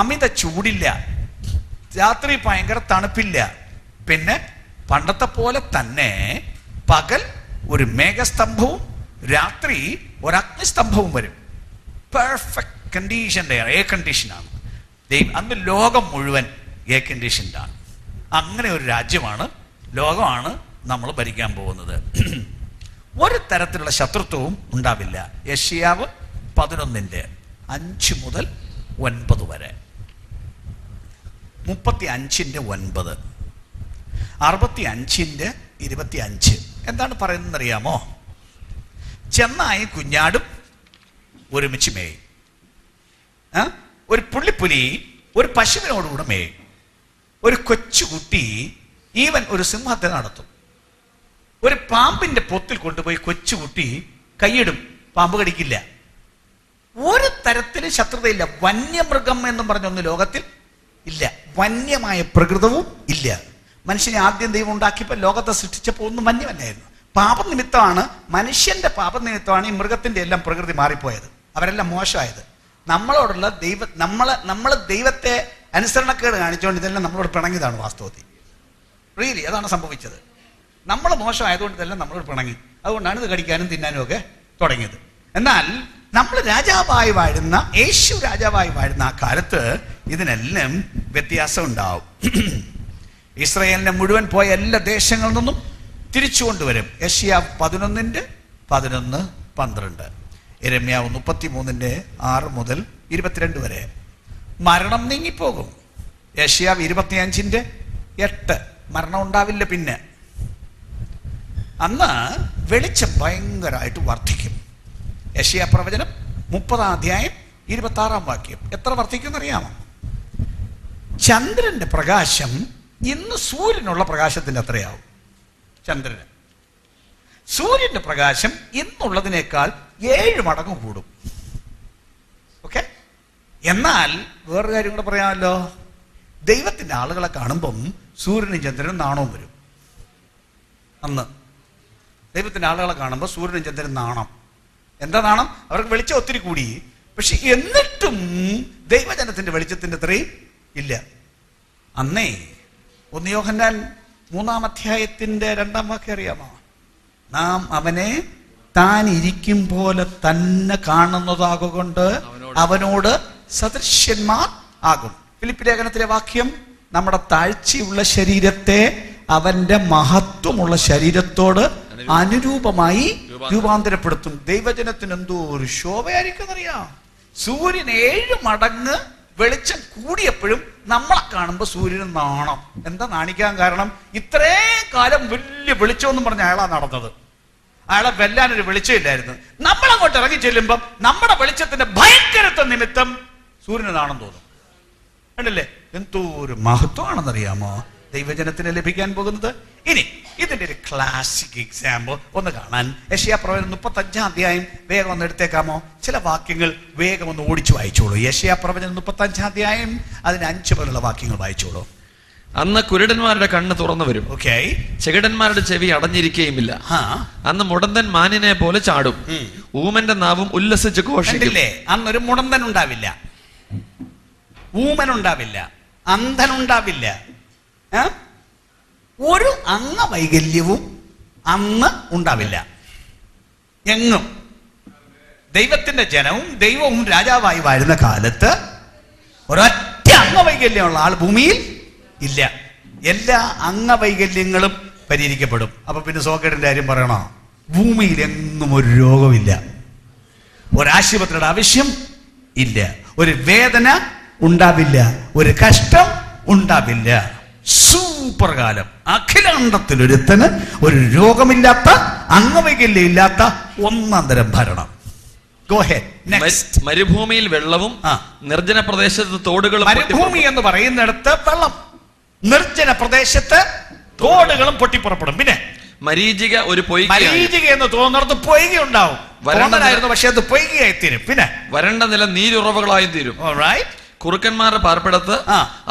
അമിത ചൂടില്ല, രാത്രി ഭയങ്കര തണുപ്പില്ല, പിന്നെ പണ്ടത്തെ പോലെ തന്നെ പകൽ ഒരു മേഘസ്തംഭവും രാത്രി ഒരു അഗ്നിസ്തംഭവും വരും. പെർഫെക്റ്റ് കണ്ടീഷൻ്റെ എയർ കണ്ടീഷനാണ്. അന്ന് ലോകം മുഴുവൻ എയർ കണ്ടീഷൻഡാണ്. അങ്ങനെ ഒരു രാജ്യമാണ്, ലോകമാണ് നമ്മൾ ഭരിക്കാൻ പോകുന്നത്. ഒരു തരത്തിലുള്ള ശത്രുത്വവും ഉണ്ടാവില്ല. യെശയ്യാവ് 11:5 മുതൽ 9 വരെ. 35:9, 65:25. എന്താണ് പറയുന്നത് അറിയാമോ? ചെന്നായി കുഞ്ഞാടും ഒരുമിച്ച് മേയും, ഒരു പുള്ളിപ്പുലി ഒരു പശുവിനോടുകൂടെ മേയും, ഒരു കൊച്ചുകുട്ടി ഈവൻ ഒരു സിംഹത്തെ നടത്തും. ഒരു പാമ്പിന്റെ പൊത്തിൽ കൊണ്ടുപോയി കൊച്ചുകുട്ടി കൈയിടും, പാമ്പ് കടിക്കില്ല. ഒരു തരത്തിലും ശത്രുതയില്ല. വന്യമൃഗം എന്നും പറഞ്ഞൊന്നും ലോകത്തിൽ ഇല്ല. വന്യമായ പ്രകൃതവും ഇല്ല. മനുഷ്യനെ ആദ്യം ദൈവം ഉണ്ടാക്കിയപ്പോൾ ലോകത്തെ സൃഷ്ടിച്ചപ്പോൾ ഒന്നും വന്യമല്ലായിരുന്നു. പാപനിമിത്തമാണ്, മനുഷ്യന്റെ പാപനിമിത്തമാണ് ഈ മൃഗത്തിന്റെ എല്ലാം പ്രകൃതി മാറിപ്പോയത്. അവരെല്ലാം മോശമായത്. നമ്മളോടുള്ള നമ്മൾ ദൈവത്തെ അനുസരണക്കേട് കാണിച്ചുകൊണ്ട് ഇതെല്ലാം നമ്മളോട് പിണങ്ങിയതാണ് വാസ്തവത്തിൽ. റിയലി അതാണ് സംഭവിച്ചത്. നമ്മൾ മോശമായതുകൊണ്ട് ഇതെല്ലാം നമ്മളോട് പിണങ്ങി. അതുകൊണ്ടാണ് ഇത് കടിക്കാനും തിന്നാനും ഒക്കെ തുടങ്ങിയത്. എന്നാൽ നമ്മൾ രാജാവായി വാഴുന്ന, യേശു രാജാവായി വാഴുന്ന ആ കാലത്ത് ഇതിനെല്ലാം വ്യത്യാസം ഉണ്ടാവും. ഇസ്രായേലിനെ മുഴുവൻ പോയ എല്ലാ ദേശങ്ങളിൽ നിന്നും തിരിച്ചു കൊണ്ടുവരും. യെശയ്യാവ് 11:11-12, യിരെമ്യാവ് 33:6 മുതൽ 22 വരെ. മരണം നീങ്ങിപ്പോകും. യെശയ്യാവ് 25:8. മരണം ഉണ്ടാവില്ല. പിന്നെ അന്ന് വെളിച്ചം ഭയങ്കരമായിട്ട് വർദ്ധിക്കും. യെശയ്യാ പ്രവചനം 30-ാം അധ്യായം 26-ാം വാക്യം. എത്ര വർദ്ധിക്കും അറിയാമോ? ചന്ദ്രന്റെ പ്രകാശം ഇന്ന് സൂര്യനുള്ള പ്രകാശത്തിന്റെ അത്രയാവും. ചന്ദ്രന് സൂര്യന്റെ പ്രകാശം ഇന്നുള്ളതിനേക്കാൾ 7 മടങ്ങ് കൂടും. ഓക്കെ. എന്നാൽ വേറൊരു കാര്യം കൂടെ പറയാമല്ലോ. ദൈവത്തിന്റെ ആളുകളെ കാണുമ്പം സൂര്യനും ചന്ദ്രനും നാണവും വരും. അന്ന് ദൈവത്തിന്റെ ആളുകളെ കാണുമ്പോൾ സൂര്യനും ചന്ദ്രനും നാണം. എന്താ നാണം? അവർക്ക് വെളിച്ചം ഒത്തിരി കൂടി. പക്ഷെ എന്നിട്ടും ദൈവജനത്തിന്റെ വെളിച്ചത്തിന്റെ അത്രയും ഇല്ല. അന്നേ 1 യോഹന്നാൻ 3-ാം അധ്യായത്തിന്റെ 2-ാം വാക്യം അറിയാമോ? നാം അവനെ താൻ ഇരിക്കും പോലെ തന്നെ കാണുന്നതാകൊണ്ട് അവനോട് സദൃശ്യന്മാർ ആകും. ഫിലിപ്പി ലേഖനത്തിലെ വാക്യം, നമ്മുടെ താഴ്ചയുള്ള ശരീരത്തെ അവന്റെ മഹത്വമുള്ള ശരീരത്തോട് അനുരൂപമായി രൂപാന്തരപ്പെടുത്തും. ദൈവജനത്തിന് എന്തോ ഒരു ശോഭയായിരിക്കും അറിയാം. സൂര്യൻ 7 മടങ്ങ് വെളിച്ചം കൂടിയപ്പോഴും നമ്മളെ കാണുമ്പോൾ സൂര്യന് നാണം. എന്താ നാണിക്കാൻ കാരണം? ഇത്രയും കാലം വലിയ വെളിച്ചമെന്നും പറഞ്ഞ അയാളാ നടന്നത്. അയാളെ വെല്ലാനൊരു വെളിച്ചമില്ലായിരുന്നു. നമ്മളങ്ങോട്ട് ഇറങ്ങി ചെല്ലുമ്പം നമ്മുടെ വെളിച്ചത്തിന്റെ ഭയങ്കരത്വ നിമിത്തം സൂര്യന് നാണം തോന്നും. കണ്ടില്ലേ? എന്തോ ഒരു മഹത്വമാണെന്നറിയാമോ ദൈവജനത്തിന് ലഭിക്കാൻ പോകുന്നത്. ഇനി ഇതിന്റെ ഒരു ക്ലാസിക് എക്സാമ്പിൾ ഒന്ന് കാണാൻ യെശയ്യാ പ്രവചനം 35-ാം അധ്യായം വേഗം ഒന്ന് എടുത്തേക്കാമോ? ചില വാക്യങ്ങൾ വേഗം ഒന്ന് ഓടിച്ചു വായിച്ചോളൂ. യെശയ്യാ പ്രവചനം 35-ാം അധ്യായം അതിന് 5 മുതലുള്ള വാക്യങ്ങൾ വായിച്ചോളൂ. അന്ന് കുരുടന്മാരുടെ കണ്ണ് തുറന്നു വരും, ചെകിടന്മാരുടെ ചെവി അടഞ്ഞിരിക്കുകയുമില്ല. അന്ന് മുടന്തൻ മാനിനെ പോലെ ചാടും, ഊമന്റെ നാവും ഉല്ലസിച്ച് ഘോഷിക്കും. അന്നൊരു മുടന്തൻ ഉണ്ടാവില്ല, ഊമനുണ്ടാവില്ല, അന്ധനുണ്ടാവില്ല, ഒരു അംഗവൈകല്യവും അന്ന് ഉണ്ടാവില്ല. എങ്ങും ദൈവത്തിന്റെ ജനവും ദൈവവും രാജാവായി വാഴുന്ന കാലത്ത് ഒരൊറ്റ അംഗവൈകല്യമുള്ള ആൾ ഭൂമിയിൽ ഇല്ല. എല്ലാ അംഗവൈകല്യങ്ങളും പരിഹരിക്കപ്പെടും. അപ്പൊ പിന്നെ സോക്കേടിന്റെ കാര്യം പറയണോ? ഭൂമിയിൽ എങ്ങും ഒരു രോഗമില്ല, ഒരാശുപത്രിയുടെ ആവശ്യം ഇല്ല, ഒരു വേദന ഉണ്ടാവില്ല, ഒരു കഷ്ടം ഉണ്ടാവില്ല. സൂപ്പർ കാലം. അഖിലാണ്ടത്തിലൊരുത്തന് ഒരു രോഗമില്ലാത്ത, അംഗവൈകല്യം ഇല്ലാത്ത ഒന്നാം തരം ഭരണം. മരുഭൂമിയിൽ വെള്ളവും നിർജ്ജന പ്രദേശത്ത് തോടുകളും. മരുഭൂമി എന്ന് പറയുന്നിടത്ത് വെള്ളം, നിർജ്ജന പ്രദേശത്ത് തോടുകളും പൊട്ടിപ്പുറപ്പെടും. പിന്നെ മരീചിക ഒരു മരീചിക എന്ന് തോന്നുന്നിടത്ത് പൊയ്ക ഉണ്ടാവും. പക്ഷെ അത് പൊയ്കയായി തീരും. പിന്നെ വരണ്ട നില നീരുറവുകളായി തീരും. കുറുക്കന്മാരുടെ പാർപ്പിടത്ത്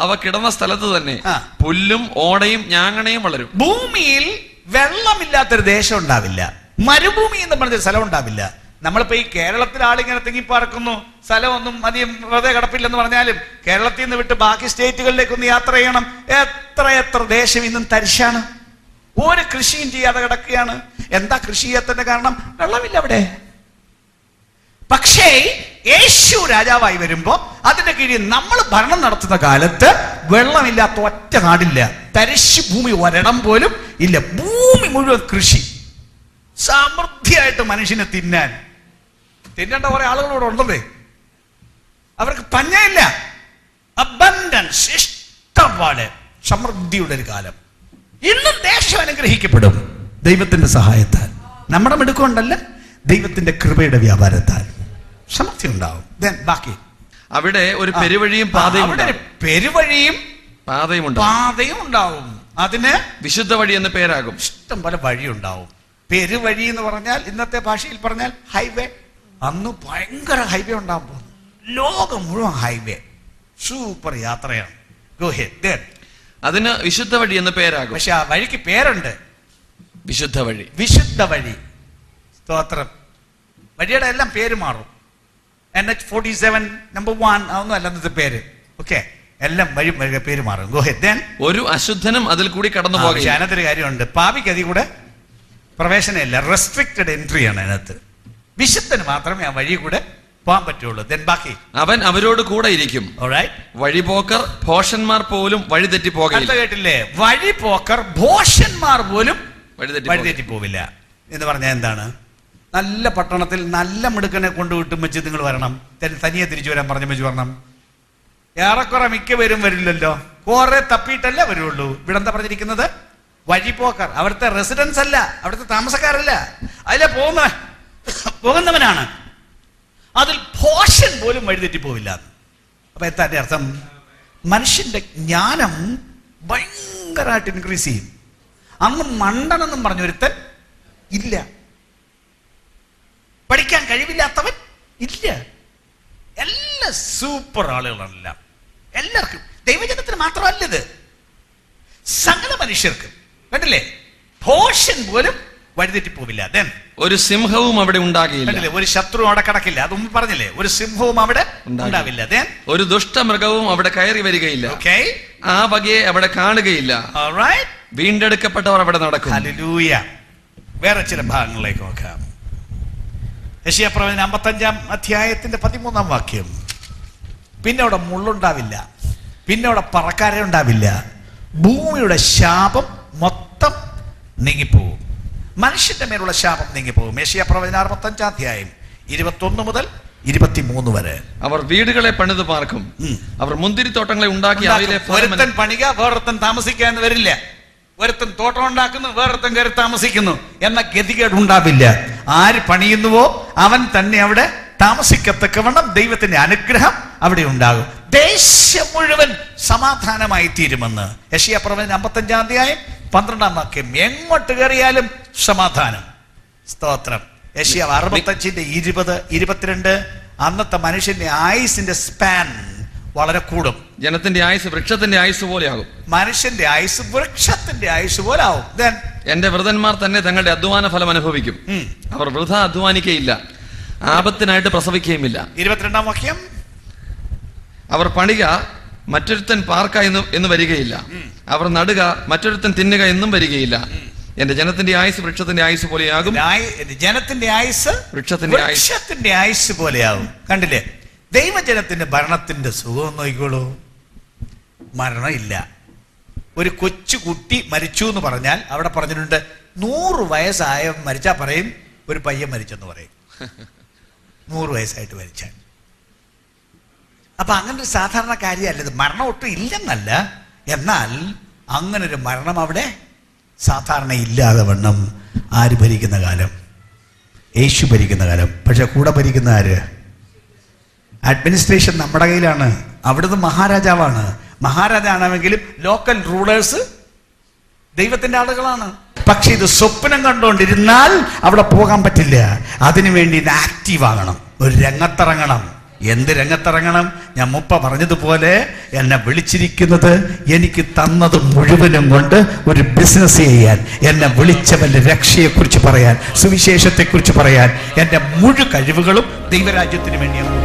അവ കിടന്ന സ്ഥലത്ത് തന്നെ പുല്ലും ഓടയും ഞാങ്ങണയും വളരും. ഭൂമിയിൽ വെള്ളമില്ലാത്തൊരു ദേശം ഉണ്ടാവില്ല, മരുഭൂമി എന്ന് പറഞ്ഞൊരു സ്ഥലം ഉണ്ടാവില്ല. നമ്മളിപ്പോ ഈ കേരളത്തിൽ ആളിങ്ങനെ തിങ്ങിപ്പാർക്കുന്നു, സ്ഥലമൊന്നും അധികം വെറുതെ കിടപ്പില്ലെന്ന് പറഞ്ഞാലും കേരളത്തിൽ നിന്ന് വിട്ട് ബാക്കി സ്റ്റേറ്റുകളിലേക്കൊന്ന് യാത്ര ചെയ്യണം. എത്ര ദേശം ഇന്നും തരിശാണ്, ഒരു കൃഷിയും ചെയ്യാതെ കിടക്കുകയാണ്. എന്താ കൃഷി ചെയ്യാത്തതിന്റെ കാരണം? വെള്ളമില്ല അവിടെ. പക്ഷേ യേശു രാജാവായി വരുമ്പോ അതിന്റെ കീഴിൽ നമ്മൾ ഭരണം നടത്തുന്ന കാലത്ത് വെള്ളമില്ലാത്ത ഒറ്റ നാടില്ല, തരിശ് ഭൂമി ഒരിടം പോലും ഇല്ല. ഭൂമി മുഴുവൻ കൃഷി, സമൃദ്ധിയായിട്ട് മനുഷ്യനെ തിന്നേണ്ട കുറെ ആളുകളോട് ഉണ്ടല്ലേ, അവർക്ക് പഞ്ഞയില്ല. അബൻഡൻസ്, ഇഷ്ടംപോലെ സമൃദ്ധിയുടെ ഒരു കാലം. ഇന്നും ദേശം അനുഗ്രഹിക്കപ്പെടും ദൈവത്തിന്റെ സഹായത്താൽ. നമ്മുടെ മിടുക്കൊണ്ടല്ല, ദൈവത്തിന്റെ കൃപയുടെ വ്യാപാരത്താൽ സമൃദ്ധി ഉണ്ടാവും. ബാക്കി അവിടെ ഒരു പെരുവഴിയും പാതയും പാതയും ഉണ്ടാവും. അതിന് വിശുദ്ധ വഴി എന്ന് പേരാകും. ഇഷ്ടം പോലെ വഴി ഉണ്ടാവും. പെരുവഴി എന്ന് പറഞ്ഞാൽ ഇന്നത്തെ ഭാഷയിൽ പറഞ്ഞാൽ ഹൈവേ. അന്ന് ഭയങ്കര ഹൈവേ ഉണ്ടാവും പോകുന്നു, ലോകം മുഴുവൻ ഹൈവേ, സൂപ്പർ യാത്രയാണ്. അതിന് വിശുദ്ധ വഴി എന്ന് പേരാകും. പക്ഷെ ആ വഴിക്ക് പേരുണ്ട്, വിശുദ്ധ വഴി. വിശുദ്ധ വഴി. സ്തോത്രം. വഴിയുടെ എല്ലാം പേര് മാറും. NH47 നമ്പർ 1 അതൊന്നും അല്ല ഇന്നത്തെ പേര്. ഓക്കെ, എല്ലാം വഴി പേര് മാറും. ഒരു അശുദ്ധനും അതിൽ കൂടി കടന്നു പോകും. അതിനകത്തൊരു കാര്യമുണ്ട്, പാപിക്ക് അതിൽ കൂടെ പ്രവേശനമില്ല, റെസ്ട്രിക്റ്റഡ് എൻട്രി ആണ് അതിനകത്ത്. വിശുദ്ധന് മാത്രമേ ആ വഴി കൂടെ പോകാൻ പറ്റുള്ളൂ. ബാക്കി അവൻ അവരോട് കൂടെ ഇരിക്കും. വഴിപോക്കർ ഭോഷന്മാർ പോലും വഴിതെറ്റി പോകില്ല. കേട്ടില്ലേ? വഴിപോക്കർ ഭോഷന്മാർ പോലും വഴിതെറ്റി പോവില്ല എന്ന് പറഞ്ഞാൽ എന്താണ്? നല്ല പട്ടണത്തിൽ നല്ല മിടുക്കനെ കൊണ്ടുവിട്ടും വെച്ച് നിങ്ങൾ വരണം, തനിയെ തിരിച്ചു വരാൻ പറഞ്ഞ വെച്ച് വരണം. ഏറെക്കുറെ മിക്കവരും വരില്ലല്ലോ, കുറെ തപ്പിയിട്ടല്ലേ വരുള്ളൂ. ഇവിടെ എന്താ പറഞ്ഞിരിക്കുന്നത്? വഴിപോക്കർ, അവിടുത്തെ റെസിഡൻസ് അല്ല, അവിടുത്തെ താമസക്കാരല്ല, അതിലെ പോകുന്നവനാണ്. അതിൽ ഭോഷൻ പോലും വഴിതെറ്റി പോവില്ല. അപ്പൊ എന്താ അർത്ഥം? മനുഷ്യന്റെ ജ്ഞാനം ഭയങ്കരമായിട്ട് ഇൻക്രീസ് ചെയ്യും. അന്ന് മണ്ടനെന്നും പറഞ്ഞൊരുത്തൻ ഇല്ല, പഠിക്കാൻ കഴിവില്ലാത്തവൻ ഇല്ല. എല്ലാ സൂപ്പർ ആളുകളെല്ലാം, എല്ലാവർക്കും, ദൈവജനത്തിന് മാത്രമല്ല ഇത്, സകല മനുഷ്യർക്ക്. കണ്ടില്ലേ? ഭോഷൻ പോലും വഴിതെറ്റി പോവില്ല. ഒരു സിംഹവും അവിടെ ഉണ്ടാകില്ല. ഒരു ശത്രു അവിടെ കടക്കില്ല. അതൊന്നും പറഞ്ഞില്ലേ? ഒരു സിംഹവും അവിടെ ഉണ്ടാവില്ല. ഒരു ദുഷ്ടമൃഗവും അവിടെ കയറി വരികയില്ല. ആ വകയെ അവിടെ കാണുകയില്ല. വീണ്ടെടുക്കപ്പെട്ടവർ അവിടെ നടക്കും. ഹല്ലേലൂയ. വേറെ ചില ഭാഗങ്ങളിലേക്ക് നോക്കാം. യെശയ്യാപ്രവചനം 55-ാം അധ്യായത്തിന്റെ 13-ാം വാക്യം. പിന്നെ അവിടെ മുള്ളുണ്ടാവില്ല, പിന്നെ അവിടെ പറക്കാര ഉണ്ടാവില്ല, ഭൂമിയുടെ ശാപം മൊത്തം നീങ്ങിപ്പോവും, മനുഷ്യന്റെ മേലുള്ള ശാപം നീങ്ങിപ്പോകും. യെശയ്യാപ്രവചനം 65-ാം അധ്യായം 21 മുതൽ 23 വരെ. അവർ വീടുകളെ പണിത് പാർക്കും, അവർ മുന്തിരിത്തോട്ടങ്ങളെ ഉണ്ടാക്കി ഒരുത്തൻ പണിക വേറൊരുത്തൻ താമസിക്കാൻ വരില്ല. ഒരുത്തൻ തോട്ടം ഉണ്ടാക്കുന്നു, വേറൊരുത്തൻ കയറി താമസിക്കുന്നു എന്ന ഗതികേട് ഉണ്ടാവില്ല. ആര് പണിയുന്നുവോ അവൻ തന്നെ അവിടെ താമസിക്കത്തക്കവണ്ണം ദൈവത്തിന്റെ അനുഗ്രഹം അവിടെ ഉണ്ടാകും. ദേശം മുഴുവൻ സമാധാനമായി തീരുമെന്ന് യെശയ്യാപ്രവചനം 55-ാം അധ്യായം 12-ാം വാക്യം. എങ്ങോട്ട് കയറിയാലും സമാധാനം. സ്തോത്രം. യെശയ്യാവ് 65-ന്റെ 20-22. അന്നത്തെ മനുഷ്യന്റെ ആയുസിന്റെ സ്പാൻ വളരെ കൂടും. ജനത്തിന്റെ ആയുസ് വൃക്ഷത്തിന്റെ ആയുസ് പോലെയാകും. മനുഷ്യന്റെ ആയുസ് വൃക്ഷത്തിന്റെ ആയുസ് പോലെ ആവും. എന്റെ വൃതന്മാർ തന്നെ തങ്ങളുടെ അധ്വാന ഫലം അനുഭവിക്കും. അവർ വൃഥ അധ്വാനിക്കയില്ല, ആപത്തിനായിട്ട് പ്രസവിക്കുകയുമില്ല. 22-ാം വാക്യം. അവർ പണിക മറ്റൊരുത്തൻ പാർക്ക എന്ന് വരികയില്ല, അവർ നടുക മറ്റൊരുത്തൻ തിന്നുക എന്നും വരികയില്ല. എന്റെ ജനത്തിന്റെ ആയുസ് വൃക്ഷത്തിന്റെ ആയുസ് പോലെയാകും. ജനത്തിന്റെ ആയുസ് വൃക്ഷത്തിന്റെ ആയുസ് പോലെയാകും. കണ്ടില്ലേ? ദൈവജനത്തിന്റെ ഭരണത്തിന്റെ സുഖം നോക്കിക്കോളൂ. മരണം ഇല്ല, ഒരു കൊച്ചു കുട്ടി മരിച്ചു എന്ന് പറഞ്ഞാൽ അവിടെ പറഞ്ഞിട്ടുണ്ട് 100 വയസ്സായ മരിച്ചാൽ പറയും ഒരു പയ്യൻ മരിച്ചെന്ന് പറയും. 100 വയസ്സായിട്ട് മരിച്ചാൽ. അപ്പൊ അങ്ങനെ ഒരു സാധാരണ കാര്യമല്ല ഇത്. മരണം ഒട്ടും ഇല്ലെന്നല്ല, എന്നാൽ അങ്ങനൊരു മരണം അവിടെ സാധാരണ ഇല്ലാതെ വണ്ണം ആര് ഭരിക്കുന്ന കാലം? യേശു ഭരിക്കുന്ന കാലം. പക്ഷെ കൂടെ ഭരിക്കുന്ന ആര്? അഡ്മിനിസ്ട്രേഷൻ നമ്മുടെ കയ്യിലാണ്. അവിടുന്ന് മഹാരാജാവാണ്. മഹാരാജാണെങ്കിലും ലോക്കൽ റൂളേഴ്സ് ദൈവത്തിന്റെ ആളുകളാണ്. പക്ഷെ ഇത് സ്വപ്നം കണ്ടുകൊണ്ടിരുന്നാൽ അവിടെ പോകാൻ പറ്റില്ല. അതിനുവേണ്ടി ഇത് ആക്റ്റീവ് ആകണം, ഒരു രംഗത്തിറങ്ങണം. എന്ത് രംഗത്തിറങ്ങണം? ഞാൻ മുപ്പ പറഞ്ഞതുപോലെ എന്നെ വിളിച്ചിരിക്കുന്നത് എനിക്ക് തന്നത് മുഴുവനും കൊണ്ട് ഒരു ബിസിനസ് ചെയ്യാൻ, എന്നെ വിളിച്ചവന്റെ രക്ഷയെക്കുറിച്ച് പറയാൻ, സുവിശേഷത്തെക്കുറിച്ച് പറയാൻ, എൻ്റെ മുഴു കഴിവുകളും ദൈവരാജ്യത്തിന് വേണ്ടിയാണ്.